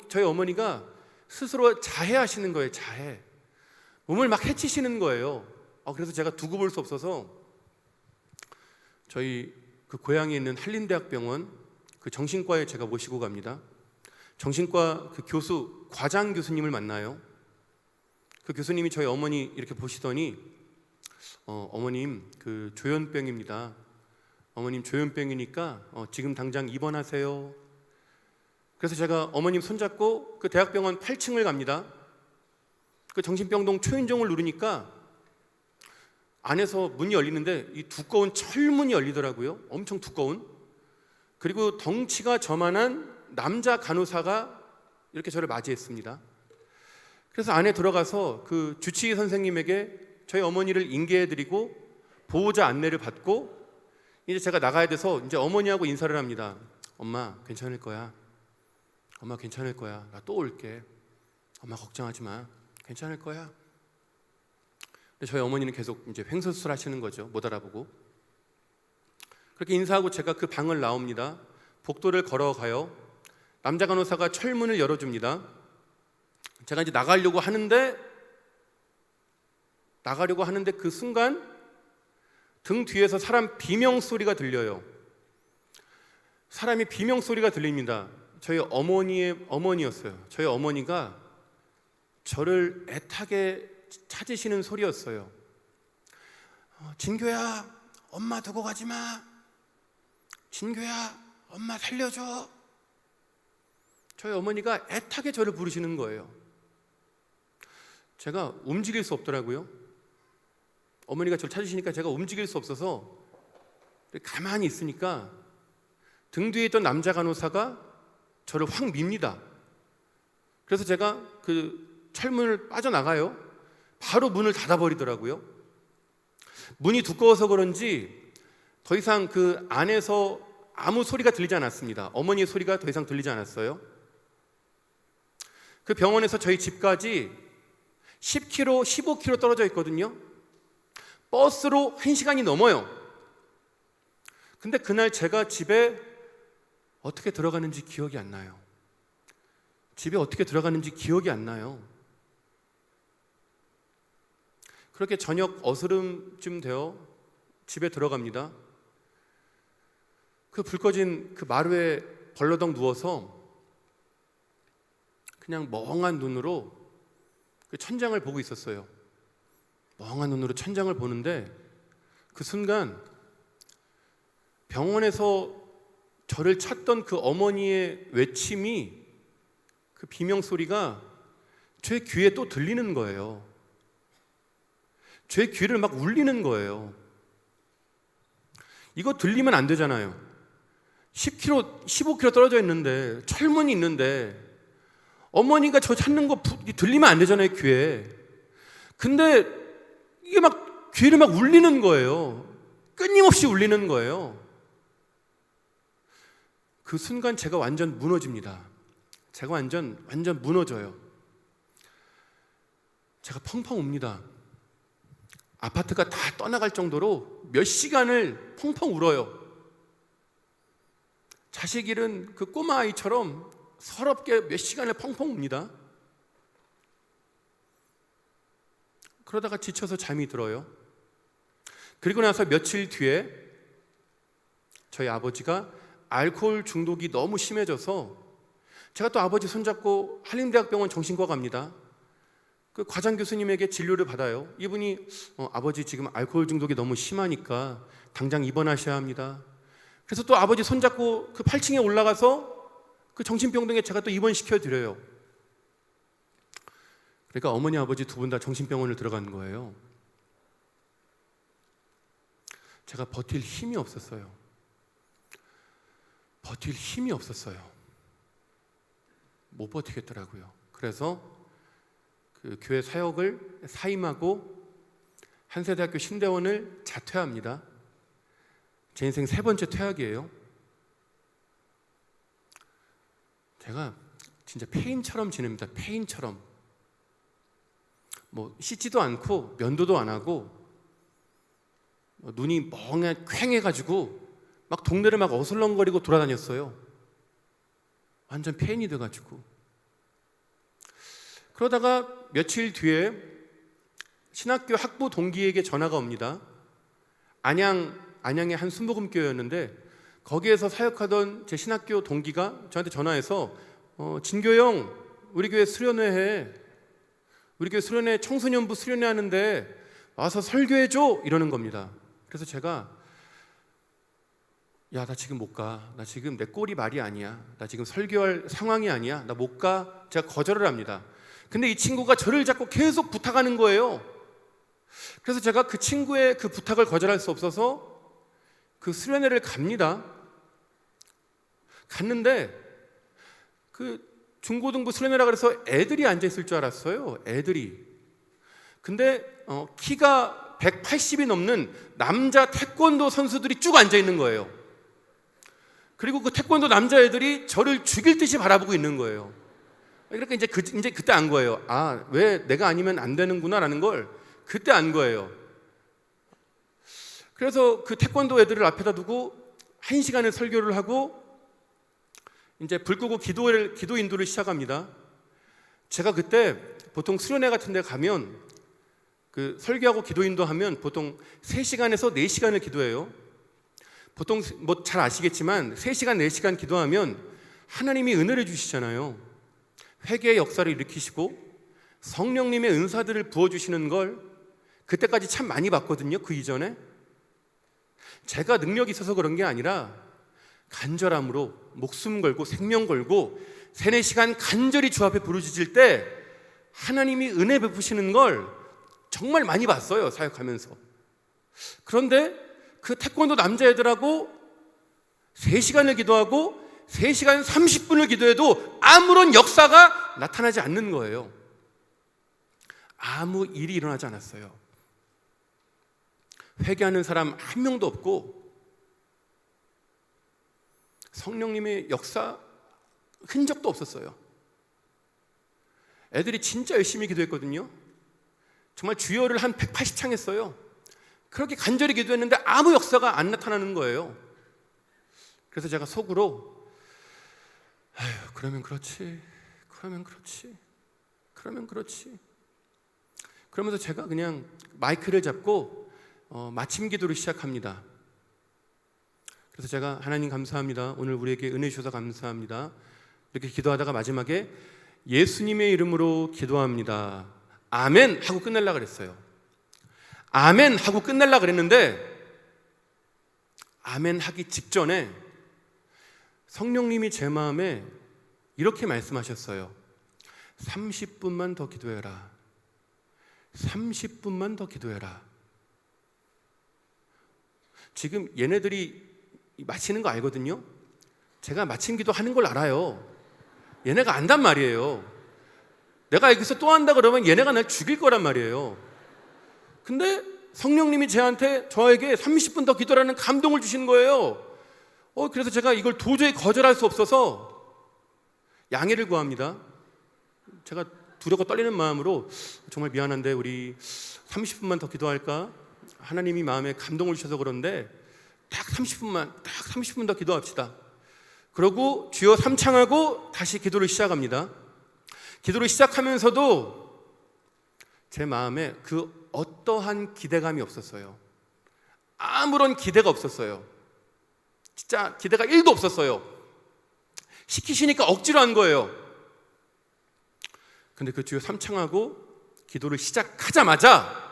저희 어머니가 스스로 자해하시는 거예요. 자해. 몸을 막 해치시는 거예요. 그래서 제가 두고 볼 수 없어서 저희 그 고향에 있는 한림대학병원 그 정신과에 제가 모시고 갑니다. 정신과 그 교수, 과장 교수님을 만나요. 그 교수님이 저희 어머니 이렇게 보시더니 어머님 그 조현병입니다. 어머님 조현병이니까 지금 당장 입원하세요. 그래서 제가 어머님 손잡고 그 대학병원 8층을 갑니다. 그 정신병동 초인종을 누르니까 안에서 문이 열리는데 이 두꺼운 철문이 열리더라고요. 엄청 두꺼운. 그리고 덩치가 저만한 남자 간호사가 이렇게 저를 맞이했습니다. 그래서 안에 들어가서 그 주치의 선생님에게 저희 어머니를 인계해드리고 보호자 안내를 받고 이제 제가 나가야 돼서 이제 어머니하고 인사를 합니다. 엄마 괜찮을 거야. 엄마 괜찮을 거야. 나 또 올게. 엄마 걱정하지 마. 괜찮을 거야. 근데 저희 어머니는 계속 이제 횡설수설 하시는 거죠. 못 알아보고. 그렇게 인사하고 제가 그 방을 나옵니다. 복도를 걸어가요. 남자 간호사가 철문을 열어줍니다. 제가 이제 나가려고 하는데 그 순간 등 뒤에서 사람 비명 소리가 들려요. 사람이 비명 소리가 들립니다. 저희 어머니였어요. 저희 어머니가 저를 애타게 찾으시는 소리였어요. 진교야, 엄마 두고 가지 마. 진교야, 엄마 살려줘. 저희 어머니가 애타게 저를 부르시는 거예요. 제가 움직일 수 없더라고요. 어머니가 저를 찾으시니까 제가 움직일 수 없어서 가만히 있으니까 등 뒤에 있던 남자 간호사가 저를 확 밉니다. 그래서 제가 그 철문을 빠져나가요. 바로 문을 닫아버리더라고요. 문이 두꺼워서 그런지 더 이상 그 안에서 아무 소리가 들리지 않았습니다. 어머니의 소리가 더 이상 들리지 않았어요. 그 병원에서 저희 집까지 10km, 15km 떨어져 있거든요. 버스로 1시간이 넘어요. 근데 그날 제가 집에 어떻게 들어가는지 기억이 안 나요. 집에 어떻게 들어가는지 기억이 안 나요. 그렇게 저녁 어스름쯤 되어 집에 들어갑니다. 그 불 꺼진 그 마루에 벌러덩 누워서 그냥 멍한 눈으로 그 천장을 보고 있었어요. 멍한 눈으로 천장을 보는데 그 순간 병원에서 저를 찾던 그 어머니의 외침이, 그 비명 소리가 제 귀에 또 들리는 거예요. 제 귀를 막 울리는 거예요. 이거 들리면 안 되잖아요. 10km, 15km 떨어져 있는데, 철문이 있는데 어머니가 저 찾는 거 들리면 안 되잖아요, 귀에. 근데 이게 막 귀를 막 울리는 거예요. 끊임없이 울리는 거예요. 그 순간 제가 완전 무너집니다. 제가 완전 무너져요. 제가 펑펑 웁니다. 아파트가 다 떠나갈 정도로 몇 시간을 펑펑 울어요. 자식 잃은 그 꼬마 아이처럼 서럽게 몇 시간을 펑펑 웁니다. 그러다가 지쳐서 잠이 들어요. 그리고 나서 며칠 뒤에 저희 아버지가 알코올 중독이 너무 심해져서 제가 또 아버지 손잡고 한림대학병원 정신과 갑니다. 그 과장 교수님에게 진료를 받아요. 이분이 아버지 지금 알코올 중독이 너무 심하니까 당장 입원하셔야 합니다. 그래서 또 아버지 손잡고 그 8층에 올라가서 그 정신병동에 제가 또 입원시켜 드려요. 그러니까 어머니 아버지 두 분 다 정신병원을 들어간 거예요. 제가 버틸 힘이 없었어요. 못 버티겠더라고요. 그래서 그 교회 사역을 사임하고 한세대학교 신대원을 자퇴합니다. 제 인생 3번째 퇴학이에요. 제가 진짜 폐인처럼 지냅니다. 폐인처럼. 뭐 씻지도 않고 면도도 안 하고 눈이 퀭해가지고 막 동네를 막 어슬렁거리고 돌아다녔어요. 완전 폐인이 돼가지고. 그러다가 며칠 뒤에 신학교 학부 동기에게 전화가 옵니다. 안양의 한 순복음교회였는데 거기에서 사역하던 제 신학교 동기가 저한테 전화해서 진교 형, 우리 교회 수련회 해. 우리 교회 수련회 청소년부 수련회 하는데 와서 설교해줘 이러는 겁니다. 그래서 제가 야, 나 지금 못 가. 나 지금 내 꼴이 말이 아니야. 나 지금 설교할 상황이 아니야. 나 못 가. 제가 거절을 합니다. 근데 이 친구가 저를 자꾸 계속 부탁하는 거예요. 그래서 제가 그 친구의 그 부탁을 거절할 수 없어서 그 수련회를 갑니다. 갔는데 그 중고등부 수련회라 그래서 애들이 앉아 있을 줄 알았어요. 애들이. 근데 키가 180이 넘는 남자 태권도 선수들이 쭉 앉아 있는 거예요. 그리고 그 태권도 남자애들이 저를 죽일 듯이 바라보고 있는 거예요. 그러니까 이제 그때 안 거예요. 아, 왜 내가 아니면 안 되는구나라는 걸 그때 안 거예요. 그래서 그 태권도 애들을 앞에다 두고 1시간을 설교를 하고 이제 불 끄고 기도 인도를 시작합니다. 제가 그때 보통 수련회 같은 데 가면 그 설교하고 기도 인도하면 보통 3시간에서 4시간을 기도해요. 보통 뭐 잘 아시겠지만 3시간, 4시간 기도하면 하나님이 은혜를 주시잖아요. 회개의 역사를 일으키시고 성령님의 은사들을 부어주시는 걸 그때까지 참 많이 봤거든요. 그 이전에 제가 능력이 있어서 그런 게 아니라 간절함으로 목숨 걸고 생명 걸고 3-4시간 간절히 주 앞에 부르짖을 때 하나님이 은혜 베푸시는 걸 정말 많이 봤어요. 사역하면서. 그런데 그 태권도 남자애들하고 3시간을 기도하고 3시간 30분을 기도해도 아무런 역사가 나타나지 않는 거예요. 아무 일이 일어나지 않았어요. 회개하는 사람 한 명도 없고 성령님의 역사 흔적도 없었어요. 애들이 진짜 열심히 기도했거든요. 정말 주여를 한 180창 했어요. 그렇게 간절히 기도했는데 아무 역사가 안 나타나는 거예요. 그래서 제가 속으로 그러면 그렇지 그러면서 제가 그냥 마이크를 잡고 마침 기도를 시작합니다. 그래서 제가 하나님 감사합니다. 오늘 우리에게 은혜 주셔서 감사합니다. 이렇게 기도하다가 마지막에 예수님의 이름으로 기도합니다. 아멘 하고 끝내려고 그랬어요. 아멘 하고 끝내려고 그랬는데 아멘 하기 직전에 성령님이 제 마음에 이렇게 말씀하셨어요. 30분만 더 기도해라. 30분만 더 기도해라. 지금 얘네들이 마치는 거 알거든요. 제가 마침 기도하는 걸 알아요. 얘네가 안단 말이에요. 내가 여기서 또 한다 그러면 얘네가 날 죽일 거란 말이에요. 근데 성령님이 저에게 30분 더 기도라는 감동을 주시는 거예요. 그래서 제가 이걸 도저히 거절할 수 없어서 양해를 구합니다. 제가 두렵고 떨리는 마음으로 정말 미안한데 우리 30분만 더 기도할까? 하나님이 마음에 감동을 주셔서 그런데 딱 30분 더 기도합시다. 그러고 주여 3창하고 다시 기도를 시작합니다. 기도를 시작하면서도 제 마음에 그 어떠한 기대감이 없었어요. 아무런 기대가 없었어요. 진짜 기대가 1도 없었어요. 시키시니까 억지로 한 거예요. 근데 그 주여 3창하고 기도를 시작하자마자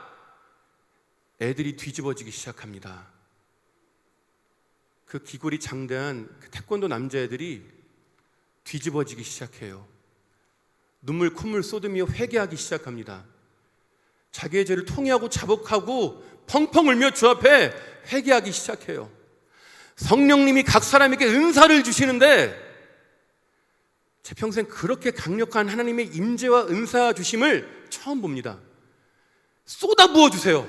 애들이 뒤집어지기 시작합니다. 그 기골이 장대한 그 태권도 남자애들이 뒤집어지기 시작해요. 눈물 콧물 쏟으며 회개하기 시작합니다. 자기의 죄를 통회하고 자복하고 펑펑 울며 주 앞에 회개하기 시작해요. 성령님이 각 사람에게 은사를 주시는데 제 평생 그렇게 강력한 하나님의 임재와 은사 주심을 처음 봅니다. 쏟아부어 주세요.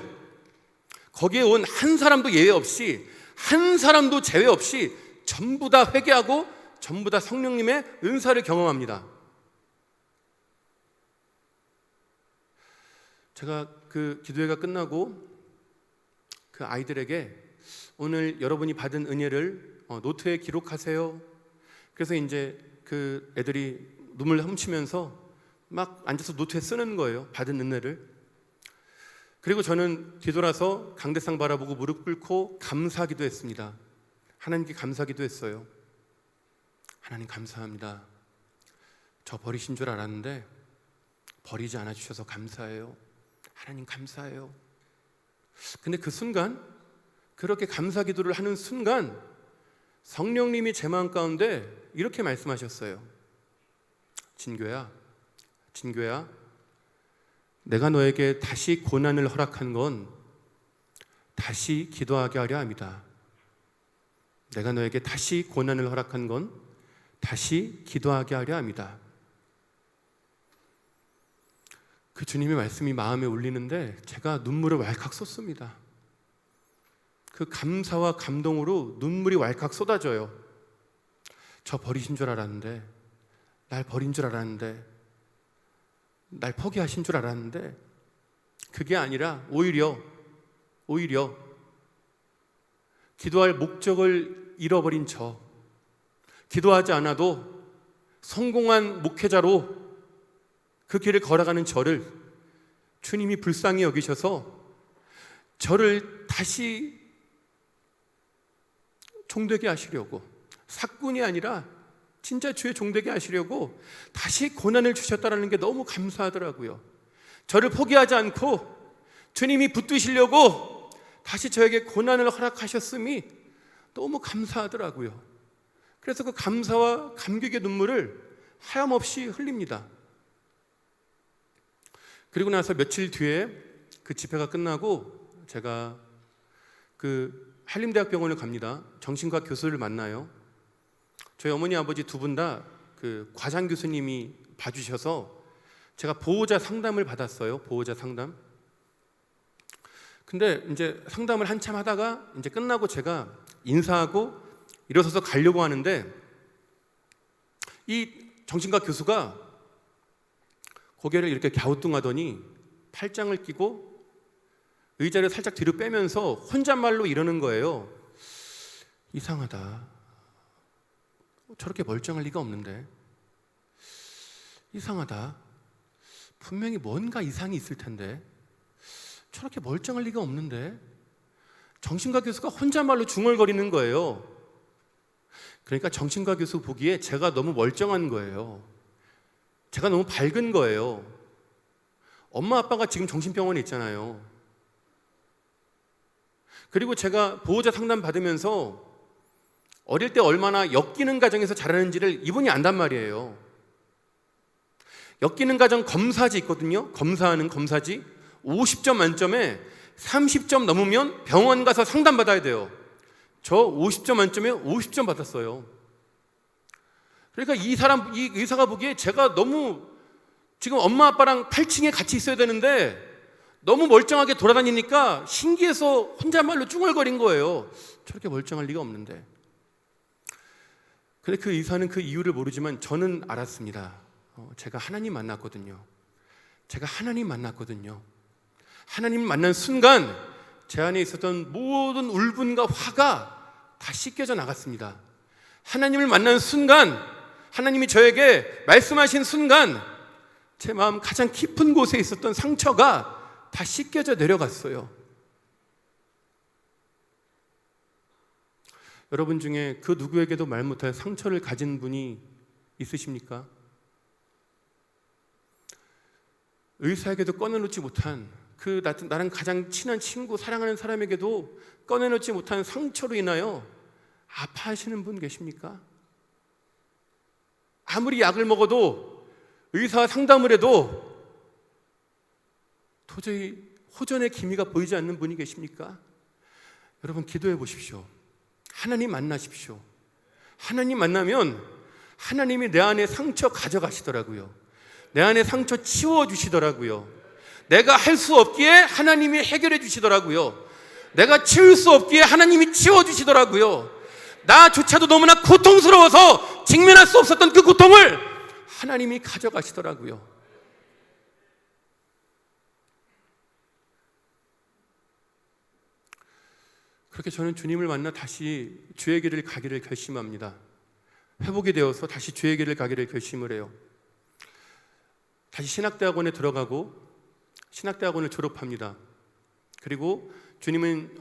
거기에 온 한 사람도 예외 없이, 한 사람도 제외 없이 전부 다 회개하고 전부 다 성령님의 은사를 경험합니다. 제가 그 기도회가 끝나고 그 아이들에게 오늘 여러분이 받은 은혜를 노트에 기록하세요. 그래서 이제 그 애들이 눈물 훔치면서 막 앉아서 노트에 쓰는 거예요. 받은 은혜를. 그리고 저는 뒤돌아서 강대상 바라보고 무릎 꿇고 감사하기도 했습니다. 하나님께 감사하기도 했어요. 하나님 감사합니다. 저 버리신 줄 알았는데 버리지 않아 주셔서 감사해요. 하나님 감사해요. 근데 그 순간, 그렇게 감사 기도를 하는 순간 성령님이 제 마음 가운데 이렇게 말씀하셨어요. 진교야, 내가 너에게 다시 고난을 허락한 건 다시 기도하게 하려 함이다. 내가 너에게 다시 고난을 허락한 건 다시 기도하게 하려 함이다. 그 주님의 말씀이 마음에 울리는데 제가 눈물을 왈칵 쏟습니다. 그 감사와 감동으로 눈물이 왈칵 쏟아져요. 저 버리신 줄 알았는데, 날 버린 줄 알았는데, 날 포기하신 줄 알았는데, 그게 아니라 오히려 기도할 목적을 잃어버린 저, 기도하지 않아도 성공한 목회자로 그 길을 걸어가는 저를 주님이 불쌍히 여기셔서 저를 다시 종되게 하시려고, 사꾼이 아니라 진짜 주의 종되게 하시려고 다시 고난을 주셨다는 게 너무 감사하더라고요. 저를 포기하지 않고 주님이 붙드시려고 다시 저에게 고난을 허락하셨음이 너무 감사하더라고요. 그래서 그 감사와 감격의 눈물을 하염없이 흘립니다. 그리고 나서 며칠 뒤에 그 집회가 끝나고 제가 그 한림대학병원을 갑니다. 정신과 교수를 만나요. 저희 어머니 아버지 두 분 다 그 과장 교수님이 봐주셔서 제가 보호자 상담을 받았어요. 보호자 상담. 근데 이제 상담을 한참 하다가 이제 끝나고 제가 인사하고 일어서서 가려고 하는데 이 정신과 교수가 고개를 이렇게 갸우뚱하더니 팔짱을 끼고 의자를 살짝 뒤로 빼면서 혼잣말로 이러는 거예요. 이상하다. 저렇게 멀쩡할 리가 없는데. 이상하다. 분명히 뭔가 이상이 있을 텐데. 저렇게 멀쩡할 리가 없는데. 정신과 교수가 혼잣말로 중얼거리는 거예요. 그러니까 정신과 교수 보기에 제가 너무 멀쩡한 거예요. 제가 너무 밝은 거예요. 엄마 아빠가 지금 정신병원에 있잖아요. 그리고 제가 보호자 상담 받으면서 어릴 때 얼마나 엮이는 가정에서 자라는지를 이분이 안단 말이에요. 엮이는 가정 검사지 있거든요. 검사하는 검사지 50점 만점에 30점 넘으면 병원 가서 상담 받아야 돼요. 저 50점 만점에 50점 받았어요. 그러니까 이 의사가 보기에 제가 너무 지금 엄마 아빠랑 8층에 같이 있어야 되는데 너무 멀쩡하게 돌아다니니까 신기해서 혼잣말로 쭝얼거린 거예요. 저렇게 멀쩡할 리가 없는데. 근데 그 의사는 그 이유를 모르지만 저는 알았습니다. 제가 하나님 만났거든요. 하나님 만난 순간 제 안에 있었던 모든 울분과 화가 다 씻겨져 나갔습니다. 하나님을 만난 순간, 하나님이 저에게 말씀하신 순간 제 마음 가장 깊은 곳에 있었던 상처가 다 씻겨져 내려갔어요. 여러분 중에 그 누구에게도 말 못할 상처를 가진 분이 있으십니까? 의사에게도 꺼내놓지 못한 그 나랑 가장 친한 친구, 사랑하는 사람에게도 꺼내놓지 못한 상처로 인하여 아파하시는 분 계십니까? 아무리 약을 먹어도 의사와 상담을 해도 도저히 호전의 기미가 보이지 않는 분이 계십니까? 여러분 기도해 보십시오. 하나님 만나십시오. 하나님 만나면 하나님이 내 안에 상처 가져가시더라고요. 내 안에 상처 치워주시더라고요. 내가 할 수 없기에 하나님이 해결해 주시더라고요. 내가 치울 수 없기에 하나님이 치워주시더라고요. 나조차도 너무나 고통스러워서 직면할 수 없었던 그 고통을 하나님이 가져가시더라고요. 그렇게 저는 주님을 만나 다시 주의 길을 가기를 결심합니다. 회복이 되어서 다시 주의 길을 가기를 결심을 해요. 다시 신학대학원에 들어가고 신학대학원을 졸업합니다. 그리고 주님은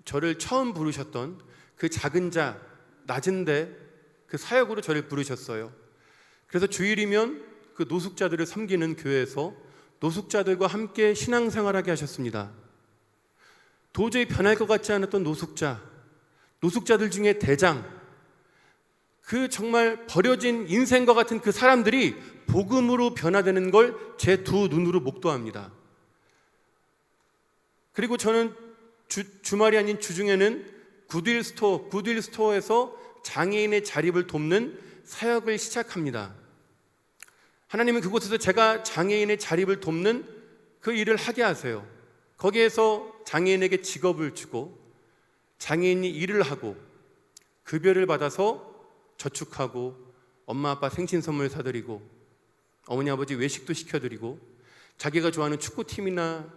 저를 처음 부르셨던 그 작은 자, 낮은데 그 사역으로 저를 부르셨어요. 그래서 주일이면 그 노숙자들을 섬기는 교회에서 노숙자들과 함께 신앙생활하게 하셨습니다. 도저히 변할 것 같지 않았던 노숙자들 중에 대장, 그 정말 버려진 인생과 같은 그 사람들이 복음으로 변화되는 걸 제 두 눈으로 목도합니다. 그리고 저는 주말이 아닌 주중에는 굿윌 스토어에서 장애인의 자립을 돕는 사역을 시작합니다. 하나님은 그곳에서 제가 장애인의 자립을 돕는 그 일을 하게 하세요. 거기에서 장애인에게 직업을 주고 장애인이 일을 하고 급여를 받아서 저축하고 엄마 아빠 생신 선물 사드리고 어머니 아버지 외식도 시켜드리고 자기가 좋아하는 축구팀이나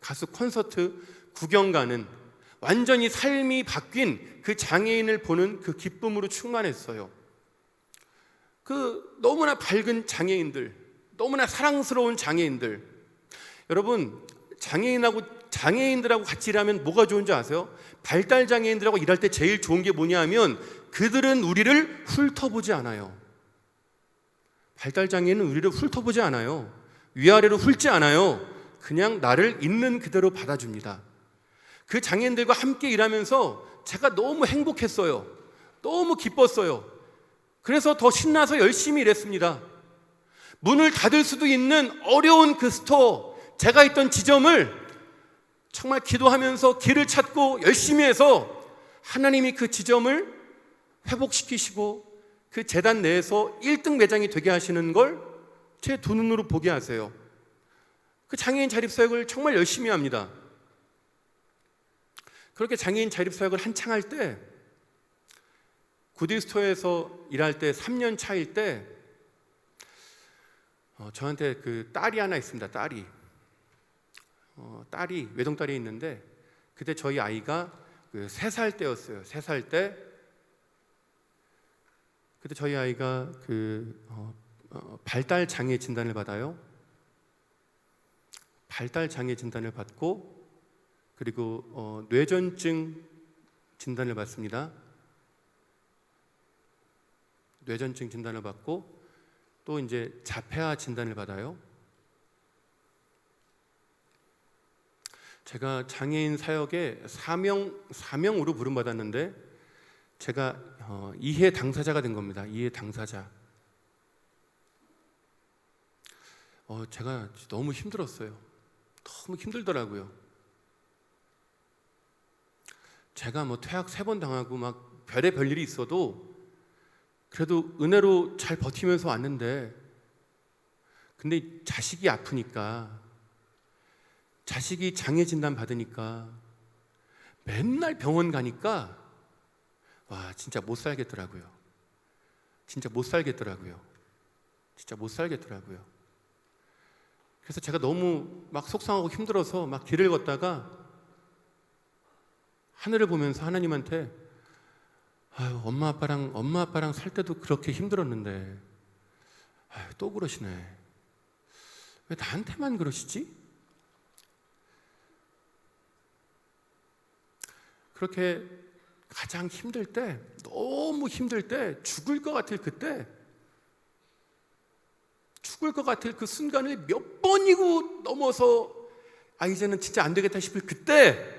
가수 콘서트 구경 가는, 완전히 삶이 바뀐 그 장애인을 보는 그 기쁨으로 충만했어요. 그 너무나 밝은 장애인들, 너무나 사랑스러운 장애인들, 여러분 장애인들하고 같이 일하면 뭐가 좋은지 아세요? 발달 장애인들하고 일할 때 제일 좋은 게 뭐냐 하면 그들은 우리를 훑어보지 않아요. 발달 장애인은 우리를 훑어보지 않아요. 위아래로 훑지 않아요. 그냥 나를 있는 그대로 받아줍니다. 그 장애인들과 함께 일하면서 제가 너무 행복했어요. 너무 기뻤어요. 그래서 더 신나서 열심히 일했습니다. 문을 닫을 수도 있는 어려운 그 스토어, 제가 있던 지점을 정말 기도하면서 길을 찾고 열심히 해서 하나님이 그 지점을 회복시키시고 그 재단 내에서 1등 매장이 되게 하시는 걸 제 두 눈으로 보게 하세요. 그 장애인 자립사역을 정말 열심히 합니다. 그렇게 장애인 자립사역을 한창 할 때, 굿윌스토어에서 일할 때 3년 차일 때 저한테 그 딸이 하나 있습니다. 딸이 외동딸이 있는데 그때 저희 아이가 그 3살 때였어요. 3살 때 그때 저희 아이가 발달 장애 진단을 받아요. 발달 장애 진단을 받고 그리고 뇌전증 진단을 받습니다. 뇌전증 진단을 받고 또 이제 자폐아 진단을 받아요. 제가 장애인 사역에 사명으로 부름받았는데 제가 이해 당사자가 된 겁니다. 이해 당사자. 제가 너무 힘들었어요. 너무 힘들더라고요. 제가 뭐 퇴학 3번 당하고 막 별의별 일이 있어도 그래도 은혜로 잘 버티면서 왔는데, 근데 자식이 아프니까, 자식이 장애 진단 받으니까 맨날 병원 가니까 와, 진짜 못 살겠더라고요. 진짜 못 살겠더라고요. 그래서 제가 너무 막 속상하고 힘들어서 막 길을 걷다가 하늘을 보면서 하나님한테, 아유, 엄마 아빠랑 살 때도 그렇게 힘들었는데 아유, 또 그러시네. 왜 나한테만 그러시지? 그렇게 가장 힘들 때, 너무 힘들 때, 죽을 것 같을 그때, 죽을 것 같을 그 순간을 몇 번이고 넘어서 이제는 진짜 안 되겠다 싶을 그때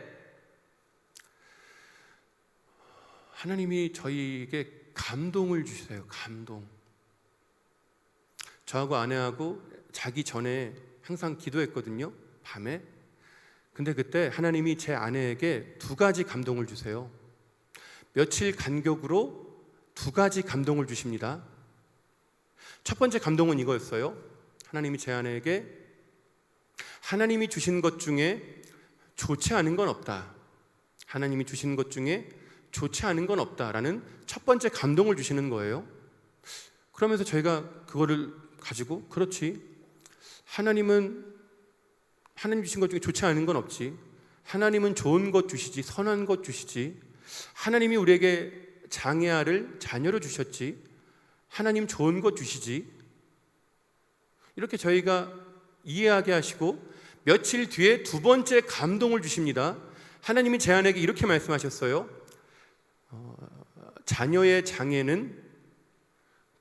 하나님이 저희에게 감동을 주세요. 감동. 저하고 아내하고 자기 전에 항상 기도했거든요. 밤에. 근데 그때 하나님이 제 아내에게 2가지 감동을 주세요. 며칠 간격으로 2가지 감동을 주십니다. 첫 번째 감동은 이거였어요. 하나님이 제 아내에게 하나님이 주신 것 중에 좋지 않은 건 없다. 하나님이 주신 것 중에 좋지 않은 건 없다라는 첫 번째 감동을 주시는 거예요. 그러면서 저희가 그거를 가지고, 그렇지, 하나님 주신 것 중에 좋지 않은 건 없지. 하나님은 좋은 것 주시지, 선한 것 주시지. 하나님이 우리에게 장애아를 자녀로 주셨지, 하나님 좋은 것 주시지. 이렇게 저희가 이해하게 하시고 며칠 뒤에 두 번째 감동을 주십니다. 하나님이 제 아내에게 이렇게 말씀하셨어요. 자녀의 장애는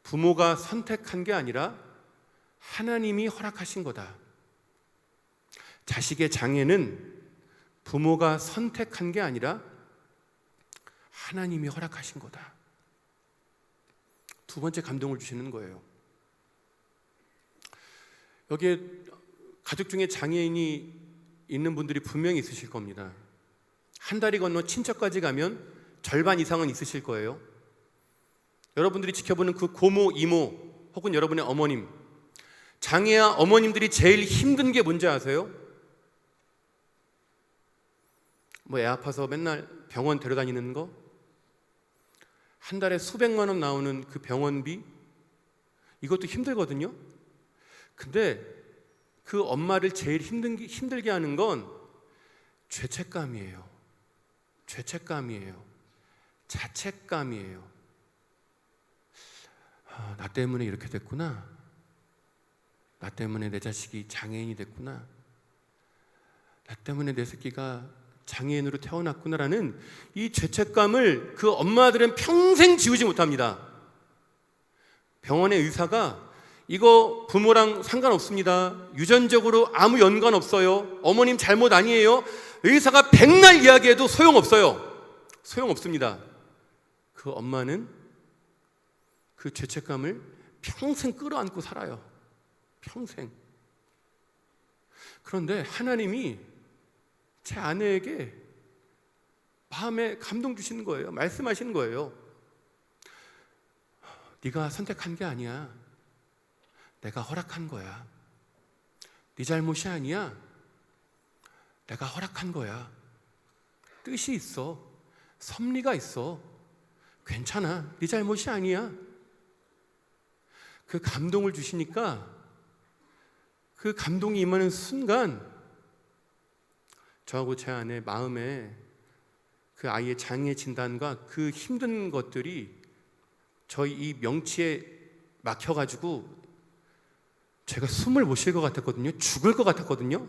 부모가 선택한 게 아니라 하나님이 허락하신 거다. 자식의 장애는 부모가 선택한 게 아니라 하나님이 허락하신 거다. 두 번째 감동을 주시는 거예요. 여기에 가족 중에 장애인이 있는 분들이 분명히 있으실 겁니다. 한 다리 건너 친척까지 가면 절반 이상은 있으실 거예요. 여러분들이 지켜보는 그 고모, 이모 혹은 여러분의 어머님, 장애아 어머님들이 제일 힘든 게 뭔지 아세요? 애 아파서 맨날 병원 데려다니는 거, 한 달에 수백만 원 나오는 그 병원비, 이것도 힘들거든요. 근데 그 엄마를 제일 힘들게 하는 건 죄책감이에요. 죄책감이에요. 자책감이에요. 나 때문에 이렇게 됐구나. 나 때문에 내 자식이 장애인이 됐구나. 나 때문에 내 새끼가 장애인으로 태어났구나라는 이 죄책감을 그 엄마들은 평생 지우지 못합니다. 병원의 의사가 이거 부모랑 상관없습니다. 유전적으로 아무 연관 없어요. 어머님 잘못 아니에요. 의사가 백날 이야기해도 소용없어요. 소용없습니다. 그 엄마는 그 죄책감을 평생 끌어안고 살아요. 평생. 그런데 하나님이 제 아내에게 마음에 감동 주시는 거예요. 말씀하시는 거예요. 네가 선택한 게 아니야. 내가 허락한 거야. 네 잘못이 아니야. 내가 허락한 거야. 뜻이 있어. 섭리가 있어. 괜찮아. 네 잘못이 아니야. 그 감동을 주시니까 그 감동이 임하는 순간 저하고 제 아내 마음에 그 아이의 장애 진단과 그 힘든 것들이 저희 이 명치에 막혀가지고 제가 숨을 못 쉴 것 같았거든요. 죽을 것 같았거든요.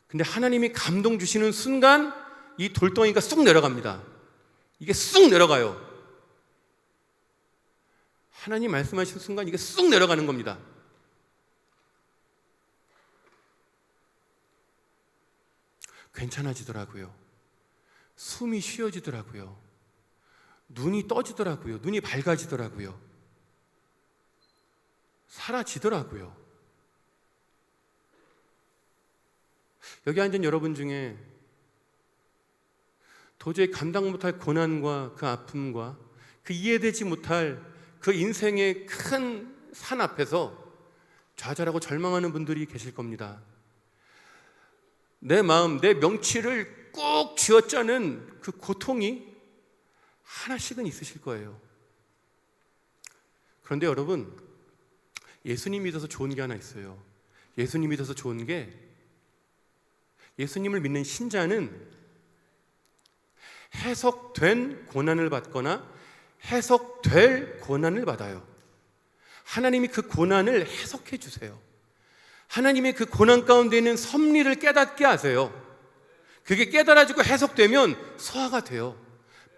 근데 하나님이 감동 주시는 순간 이 돌덩이가 쑥 내려갑니다. 이게 쑥 내려가요. 하나님 말씀하시는 순간 이게 쑥 내려가는 겁니다. 괜찮아지더라고요. 숨이 쉬어지더라고요. 눈이 떠지더라고요. 눈이 밝아지더라고요. 사라지더라고요. 여기 앉은 여러분 중에 도저히 감당 못할 고난과 그 아픔과 그 이해되지 못할 그 인생의 큰 산 앞에서 좌절하고 절망하는 분들이 계실 겁니다. 내 마음, 내 명치를 꼭 쥐어짜는 그 고통이 하나씩은 있으실 거예요. 그런데 여러분, 예수님 믿어서 좋은 게 하나 있어요. 예수님 믿어서 좋은 게, 예수님을 믿는 신자는 해석된 고난을 받거나 해석될 고난을 받아요. 하나님이 그 고난을 해석해 주세요. 하나님의 그 고난 가운데 있는 섭리를 깨닫게 하세요. 그게 깨달아지고 해석되면 소화가 돼요.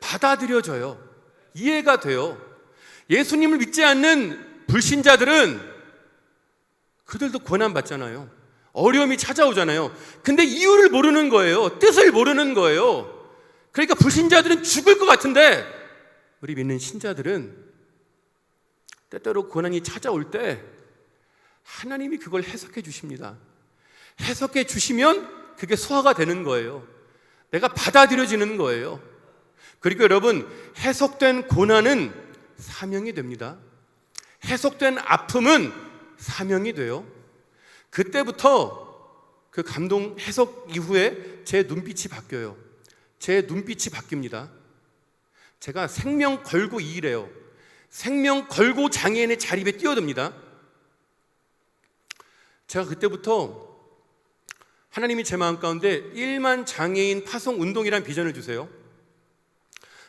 받아들여져요. 이해가 돼요. 예수님을 믿지 않는 불신자들은 그들도 고난 받잖아요. 어려움이 찾아오잖아요. 근데 이유를 모르는 거예요. 뜻을 모르는 거예요. 그러니까 불신자들은 죽을 것 같은데 우리 믿는 신자들은 때때로 고난이 찾아올 때 하나님이 그걸 해석해 주십니다. 해석해 주시면 그게 소화가 되는 거예요. 내가 받아들여지는 거예요. 그리고 여러분, 해석된 고난은 사명이 됩니다. 해석된 아픔은 사명이 돼요. 그때부터 그 감동 해석 이후에 제 눈빛이 바뀌어요. 제 눈빛이 바뀝니다. 제가 생명 걸고 일해요. 생명 걸고 장애인의 자립에 뛰어듭니다. 제가 그때부터 하나님이 제 마음 가운데 1만 장애인 파송 운동이란 비전을 주세요.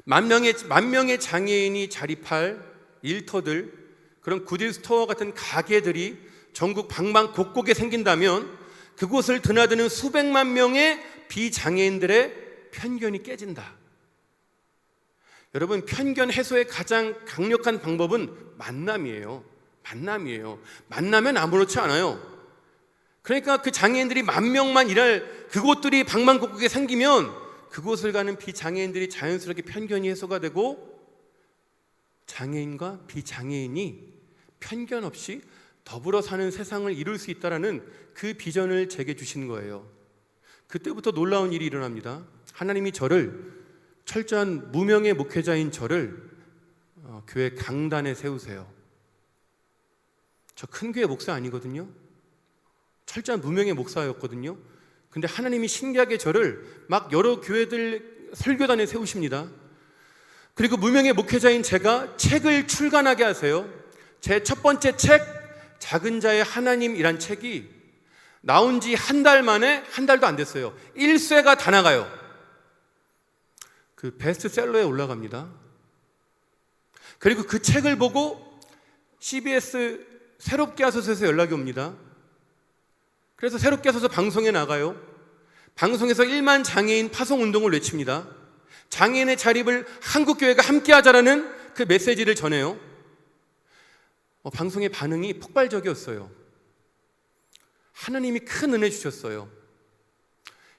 만 명의 장애인이 자립할 일터들, 그런 굿윌 스토어 같은 가게들이 전국 방방곡곡에 생긴다면 그곳을 드나드는 수백만 명의 비장애인들의 편견이 깨진다. 여러분, 편견 해소의 가장 강력한 방법은 만남이에요. 만나면 아무렇지 않아요. 그러니까 그 장애인들이 10,000명만 일할 그곳들이 방방곡곡에 생기면 그곳을 가는 비장애인들이 자연스럽게 편견이 해소가 되고 장애인과 비장애인이 편견 없이 더불어 사는 세상을 이룰 수 있다라는 그 비전을 제게 주신 거예요. 그때부터 놀라운 일이 일어납니다. 하나님이 저를, 철저한 무명의 목회자인 저를 교회 강단에 세우세요. 저 큰 교회 목사 아니거든요. 철저한 무명의 목사였거든요. 근데 하나님이 신기하게 저를 막 여러 교회들 설교단에 세우십니다. 그리고 무명의 목회자인 제가 책을 출간하게 하세요. 제 첫 번째 책, 작은 자의 하나님이란 책이 나온 지 한 달 만에, 한 달도 안 됐어요. 1쇄가 다 나가요. 그 베스트셀러에 올라갑니다. 그리고 그 책을 보고 CBS 새롭게 하소서에서 연락이 옵니다. 그래서 새롭게 하소서 방송에 나가요. 방송에서 1만 장애인 파송 운동을 외칩니다. 장애인의 자립을 한국교회가 함께 하자라는 그 메시지를 전해요. 방송의 반응이 폭발적이었어요. 하나님이 큰 은혜 주셨어요.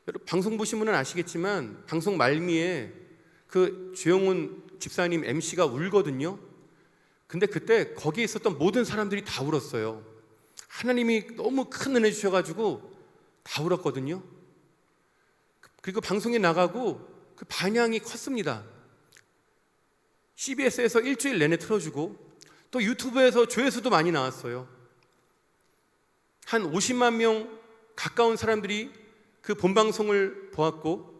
여러분, 방송 보신 분은 아시겠지만 방송 말미에 그 주영훈 집사님 MC가 울거든요. 근데 그때 거기에 있었던 모든 사람들이 다 울었어요. 하나님이 너무 큰 은혜 주셔가지고 다 울었거든요. 그리고 방송에 나가고 그 반향이 컸습니다. CBS에서 일주일 내내 틀어주고 또 유튜브에서 조회수도 많이 나왔어요. 한 50만 명 가까운 사람들이 그 본방송을 보았고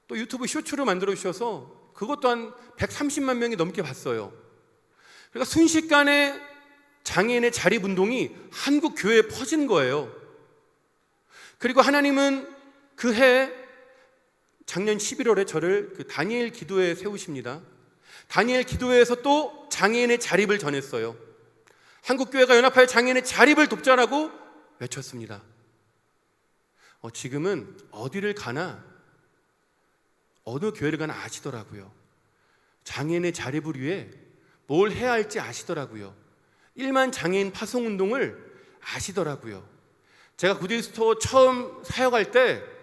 또 유튜브 쇼츠로 만들어 주셔서 그것도 한 130만 명이 넘게 봤어요. 그러니까 순식간에 장애인의 자립운동이 한국 교회에 퍼진 거예요. 그리고 하나님은 그 해 작년 11월에 저를 그 다니엘 기도회에 세우십니다. 다니엘 기도회에서 또 장애인의 자립을 전했어요. 한국교회가 연합하여 장애인의 자립을 돕자라고 외쳤습니다. 지금은 어디를 가나 어느 교회를 가나 아시더라고요. 장애인의 자립을 위해 뭘 해야 할지 아시더라고요. 1만 장애인 파송운동을 아시더라고요. 제가 굿윌 스토어 처음 사역할 때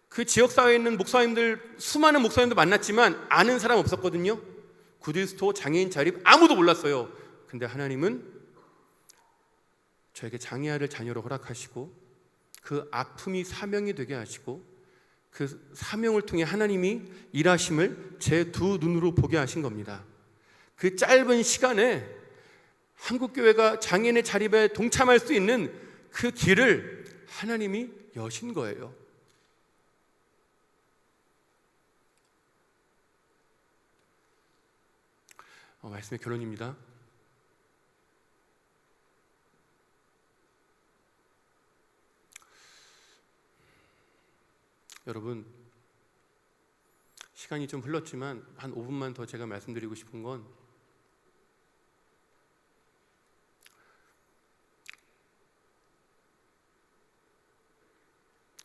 그 지역사회에 있는 목사님들, 수많은 목사님들 만났지만 아는 사람 없었거든요. 굿윌 스토어 장애인 자립 아무도 몰랐어요. 근데 하나님은 저에게 장애아를 자녀로 허락하시고 그 아픔이 사명이 되게 하시고 그 사명을 통해 하나님이 일하심을 제 두 눈으로 보게 하신 겁니다. 그 짧은 시간에 한국교회가 장애인의 자립에 동참할 수 있는 그 길을 하나님이 여신 거예요. 말씀의 결론입니다. 여러분, 시간이 좀 흘렀지만 한 5분만 더 제가 말씀드리고 싶은 건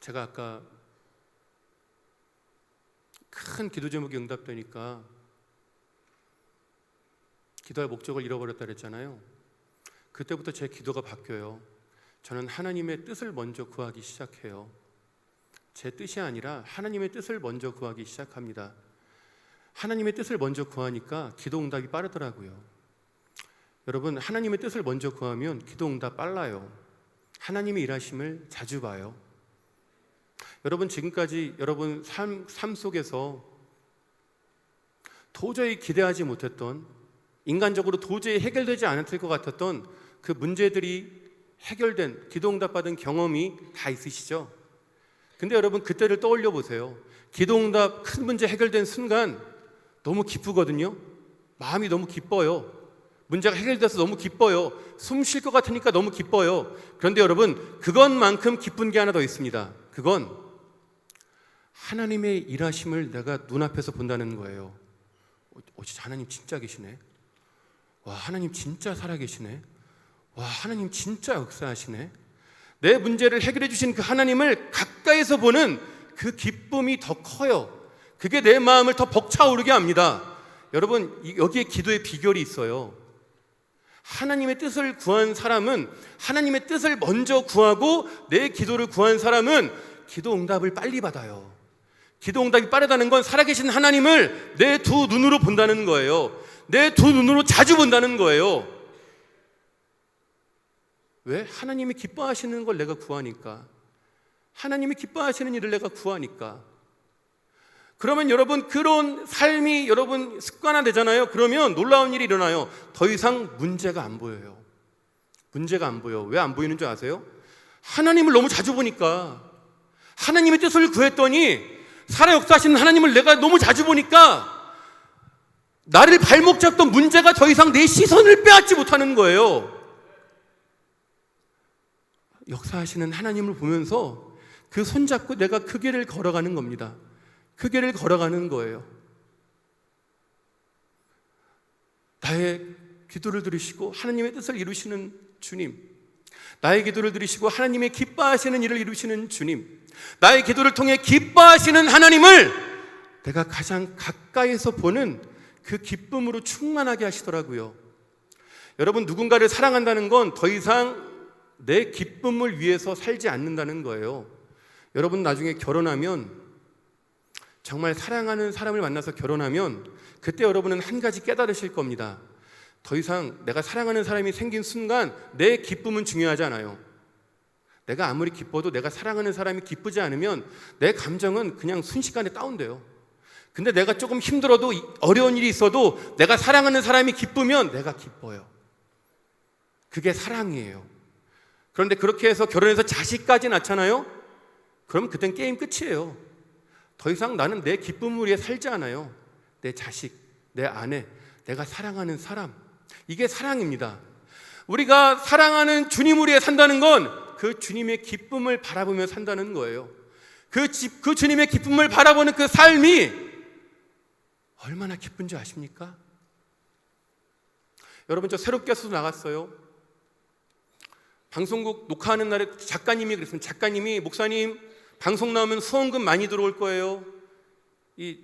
제가 아까 큰 기도 제목이 응답되니까 기도할 목적을 잃어버렸다 그랬잖아요. 그때부터 제 기도가 바뀌어요. 저는 하나님의 뜻을 먼저 구하기 시작해요. 제 뜻이 아니라 하나님의 뜻을 먼저 구하기 시작합니다. 하나님의 뜻을 먼저 구하니까 기도 응답이 빠르더라고요. 여러분, 하나님의 뜻을 먼저 구하면 기도 응답 빨라요. 하나님의 일하심을 자주 봐요. 여러분, 지금까지 여러분 삶 속에서 도저히 기대하지 못했던, 인간적으로 도저히 해결되지 않았을 것 같았던 그 문제들이 해결된, 기도응답 받은 경험이 다 있으시죠? 근데 여러분, 그때를 떠올려 보세요. 기도응답 큰 문제 해결된 순간 너무 기쁘거든요. 마음이 너무 기뻐요. 문제가 해결돼서 너무 기뻐요. 숨 쉴 것 같으니까 너무 기뻐요. 그런데 여러분, 그것만큼 기쁜 게 하나 더 있습니다. 그건 하나님의 일하심을 내가 눈앞에서 본다는 거예요. 진짜 하나님 진짜 계시네. 와, 하나님 진짜 살아계시네. 와, 하나님 진짜 역사하시네. 내 문제를 해결해 주신 그 하나님을 가까이서 보는 그 기쁨이 더 커요. 그게 내 마음을 더 벅차오르게 합니다. 여러분, 여기에 기도의 비결이 있어요. 하나님의 뜻을 구한 사람은, 하나님의 뜻을 먼저 구하고 내 기도를 구한 사람은 기도 응답을 빨리 받아요. 기도 응답이 빠르다는 건 살아계신 하나님을 내 두 눈으로 본다는 거예요. 내 두 눈으로 자주 본다는 거예요. 왜? 하나님이 기뻐하시는 걸 내가 구하니까. 하나님이 기뻐하시는 일을 내가 구하니까. 그러면 여러분, 그런 삶이 여러분 습관화되잖아요. 그러면 놀라운 일이 일어나요. 더 이상 문제가 안 보여요. 문제가 안 보여. 왜 안 보이는 줄 아세요? 하나님을 너무 자주 보니까. 하나님의 뜻을 구했더니 살아 역사하시는 하나님을 내가 너무 자주 보니까 나를 발목 잡던 문제가 더 이상 내 시선을 빼앗지 못하는 거예요. 역사하시는 하나님을 보면서 그 손잡고 내가 그 길을 걸어가는 겁니다. 그 길을 걸어가는 거예요. 나의 기도를 들으시고 하나님의 뜻을 이루시는 주님, 나의 기도를 들으시고 하나님의 기뻐하시는 일을 이루시는 주님, 나의 기도를 통해 기뻐하시는 하나님을 내가 가장 가까이서 보는 그 기쁨으로 충만하게 하시더라고요. 여러분, 누군가를 사랑한다는 건 더 이상 내 기쁨을 위해서 살지 않는다는 거예요. 여러분, 나중에 결혼하면, 정말 사랑하는 사람을 만나서 결혼하면 그때 여러분은 한 가지 깨달으실 겁니다. 더 이상 내가 사랑하는 사람이 생긴 순간 내 기쁨은 중요하지 않아요. 내가 아무리 기뻐도 내가 사랑하는 사람이 기쁘지 않으면 내 감정은 그냥 순식간에 다운돼요. 근데 내가 조금 힘들어도, 어려운 일이 있어도 내가 사랑하는 사람이 기쁘면 내가 기뻐요. 그게 사랑이에요. 그런데 그렇게 해서 결혼해서 자식까지 낳잖아요? 그럼 그땐 게임 끝이에요. 더 이상 나는 내 기쁨을 위해 살지 않아요. 내 자식, 내 아내, 내가 사랑하는 사람, 이게 사랑입니다. 우리가 사랑하는 주님을 위해 산다는 건 그 주님의 기쁨을 바라보며 산다는 거예요. 그 주님의 기쁨을 바라보는 그 삶이 얼마나 기쁜지 아십니까? 여러분, 저 새롭게서 나갔어요. 방송국 녹화하는 날에 작가님이 그랬습니다. 작가님이, 목사님, 방송 나오면 후원금 많이 들어올 거예요. 이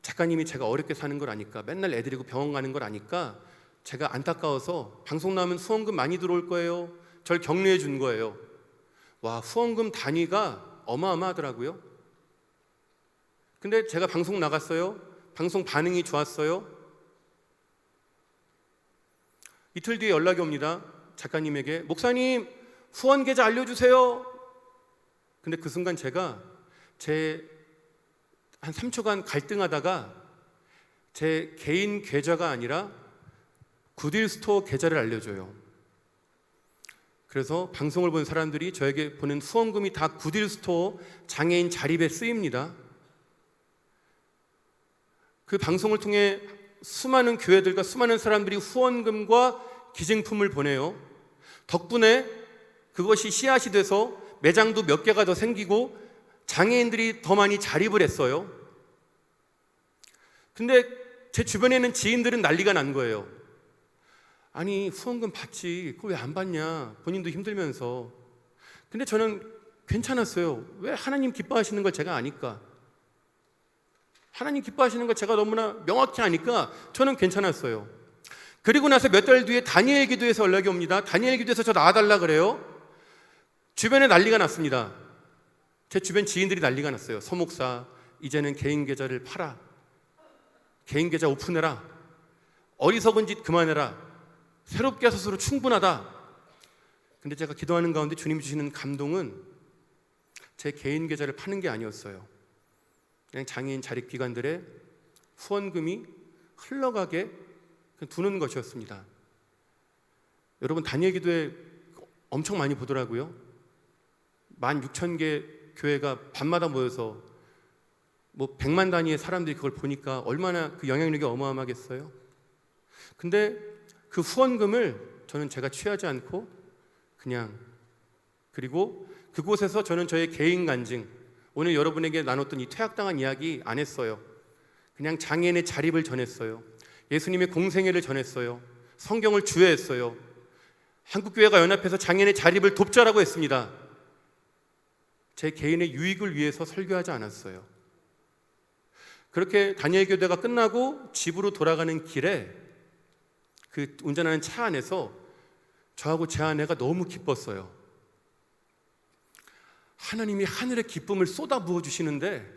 작가님이 제가 어렵게 사는 걸 아니까, 맨날 애 데리고 병원 가는 걸 아니까 제가 안타까워서 방송 나오면 후원금 많이 들어올 거예요. 절 격려해 준 거예요. 와, 후원금 단위가 어마어마하더라고요. 근데 제가 방송 나갔어요. 방송 반응이 좋았어요. 이틀 뒤에 연락이 옵니다. 작가님에게, 목사님 후원 계좌 알려주세요. 근데 그 순간 제가 한 3초간 갈등하다가 제 개인 계좌가 아니라 굿윌스토어 계좌를 알려줘요. 그래서 방송을 본 사람들이 저에게 보낸 후원금이 다 굿윌스토어 장애인 자립에 쓰입니다. 그 방송을 통해 수많은 교회들과 수많은 사람들이 후원금과 기증품을 보내요. 덕분에 그것이 씨앗이 돼서 매장도 몇 개가 더 생기고 장애인들이 더 많이 자립을 했어요. 근데 제 주변에 있는 지인들은 난리가 난 거예요. 아니, 후원금 받지, 그걸 왜 안 받냐, 본인도 힘들면서. 근데 저는 괜찮았어요. 왜? 하나님 기뻐하시는 걸 제가 아니까. 하나님 기뻐하시는 걸 제가 너무나 명확히 아니까 저는 괜찮았어요. 그리고 나서 몇 달 뒤에 다니엘 기도에서 연락이 옵니다. 다니엘 기도에서 저 나와달라 그래요. 주변에 난리가 났습니다. 제 주변 지인들이 난리가 났어요. 서 목사, 이제는 개인 계좌를 팔아, 개인 계좌 오픈해라, 어리석은 짓 그만해라, 새롭게 스스로 충분하다. 근데 제가 기도하는 가운데 주님이 주시는 감동은 제 개인 계좌를 파는 게 아니었어요. 그냥 장애인 자립기관들의 후원금이 흘러가게 두는 것이었습니다. 여러분, 다니엘 기도에 엄청 많이 보더라고요. 16,000개 교회가 밤마다 모여서 100만 단위의 사람들이 그걸 보니까 얼마나 그 영향력이 어마어마하겠어요. 근데 그 후원금을 저는 제가 취하지 않고 그냥, 그리고 그곳에서 저는 저의 개인 간증, 오늘 여러분에게 나눴던 이 퇴학당한 이야기 안 했어요. 그냥 장애인의 자립을 전했어요. 예수님의 공생애를 전했어요. 성경을 주회했어요. 한국교회가 연합해서 장애인의 자립을 돕자라고 했습니다. 제 개인의 유익을 위해서 설교하지 않았어요. 그렇게 다니엘 교대가 끝나고 집으로 돌아가는 길에 그 운전하는 차 안에서 저하고 제 아내가 너무 기뻤어요. 하나님이 하늘의 기쁨을 쏟아 부어주시는데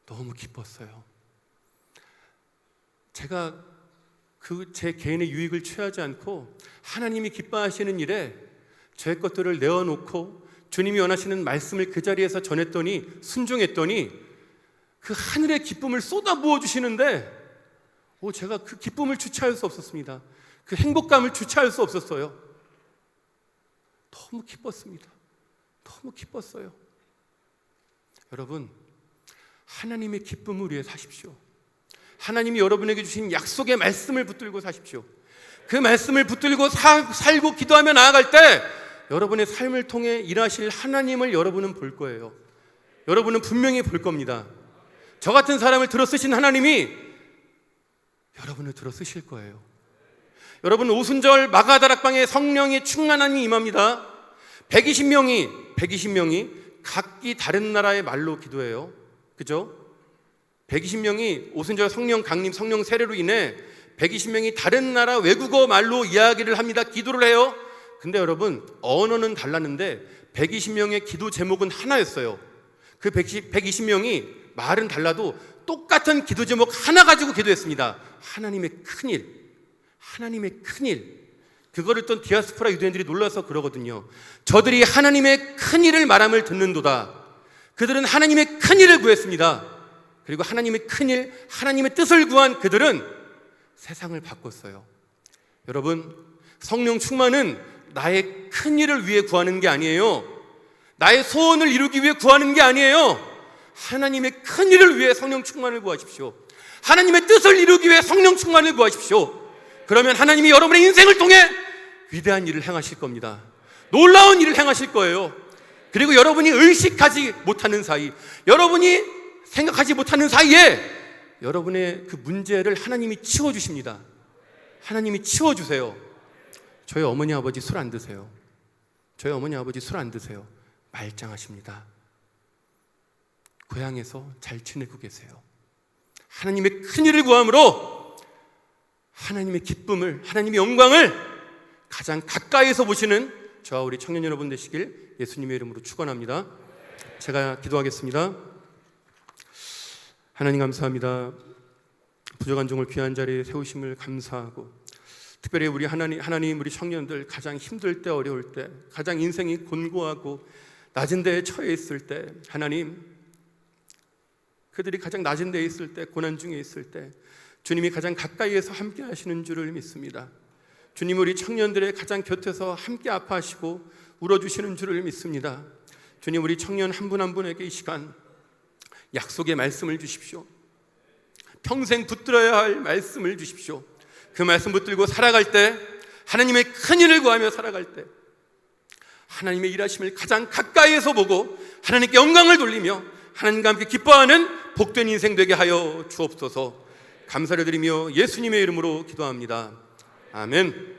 너무 기뻤어요. 제가 제 개인의 유익을 취하지 않고 하나님이 기뻐하시는 일에 제 것들을 내어놓고 주님이 원하시는 말씀을 그 자리에서 전했더니, 순종했더니 그 하늘의 기쁨을 쏟아 부어주시는데 제가 그 기쁨을 주체할 수 없었습니다. 그 행복감을 주체할 수 없었어요. 너무 기뻤습니다. 너무 기뻤어요. 여러분, 하나님의 기쁨을 위해 사십시오. 하나님이 여러분에게 주신 약속의 말씀을 붙들고 사십시오. 그 말씀을 붙들고 살고 기도하며 나아갈 때 여러분의 삶을 통해 일하실 하나님을 여러분은 볼 거예요. 여러분은 분명히 볼 겁니다. 저 같은 사람을 들어 쓰신 하나님이 여러분을 들어 쓰실 거예요. 여러분, 오순절 마가다락방에 성령이 충만하니 임합니다. 120명이 각기 다른 나라의 말로 기도해요. 그죠? 120명이 오순절 성령 강림, 성령 세례로 인해 120명이 다른 나라 외국어 말로 이야기를 합니다. 기도를 해요. 근데 여러분, 언어는 달랐는데 120명의 기도 제목은 하나였어요. 그 120명이 말은 달라도 똑같은 기도 제목 하나 가지고 기도했습니다. 하나님의 큰일, 하나님의 큰일. 그거를 또 디아스포라 유대인들이 놀라서 그러거든요. 저들이 하나님의 큰일을 말함을 듣는도다. 그들은 하나님의 큰일을 구했습니다. 그리고 하나님의 큰일, 하나님의 뜻을 구한 그들은 세상을 바꿨어요. 여러분, 성령 충만은 나의 큰일을 위해 구하는 게 아니에요. 나의 소원을 이루기 위해 구하는 게 아니에요. 하나님의 큰일을 위해 성령 충만을 구하십시오. 하나님의 뜻을 이루기 위해 성령 충만을 구하십시오. 그러면 하나님이 여러분의 인생을 통해 위대한 일을 행하실 겁니다. 놀라운 일을 행하실 거예요. 그리고 여러분이 의식하지 못하는 사이, 여러분이 생각하지 못하는 사이에 여러분의 그 문제를 하나님이 치워주십니다. 하나님이 치워주세요. 저희 어머니 아버지 술 안 드세요. 저희 어머니 아버지 술 안 드세요. 말짱하십니다. 고향에서 잘 지내고 계세요. 하나님의 큰일을 구함으로 하나님의 기쁨을, 하나님의 영광을 가장 가까이에서 보시는 저와 우리 청년 여러분 되시길 예수님의 이름으로 축원합니다. 제가 기도하겠습니다. 하나님 감사합니다. 부족한 종을 귀한 자리에 세우심을 감사하고, 특별히 우리 하나님 우리 청년들 가장 힘들 때, 어려울 때, 가장 인생이 곤고하고 낮은 데에 처해 있을 때, 하나님 그들이 가장 낮은 데에 있을 때, 고난 중에 있을 때 주님이 가장 가까이에서 함께 하시는 줄을 믿습니다. 주님, 우리 청년들의 가장 곁에서 함께 아파하시고 울어주시는 줄을 믿습니다. 주님, 우리 청년 한 분 한 분에게 이 시간 약속의 말씀을 주십시오. 평생 붙들어야 할 말씀을 주십시오. 그 말씀 붙들고 살아갈 때, 하나님의 큰일을 구하며 살아갈 때 하나님의 일하심을 가장 가까이에서 보고 하나님께 영광을 돌리며 하나님과 함께 기뻐하는 복된 인생 되게 하여 주옵소서. 감사를 드리며 예수님의 이름으로 기도합니다. 아멘.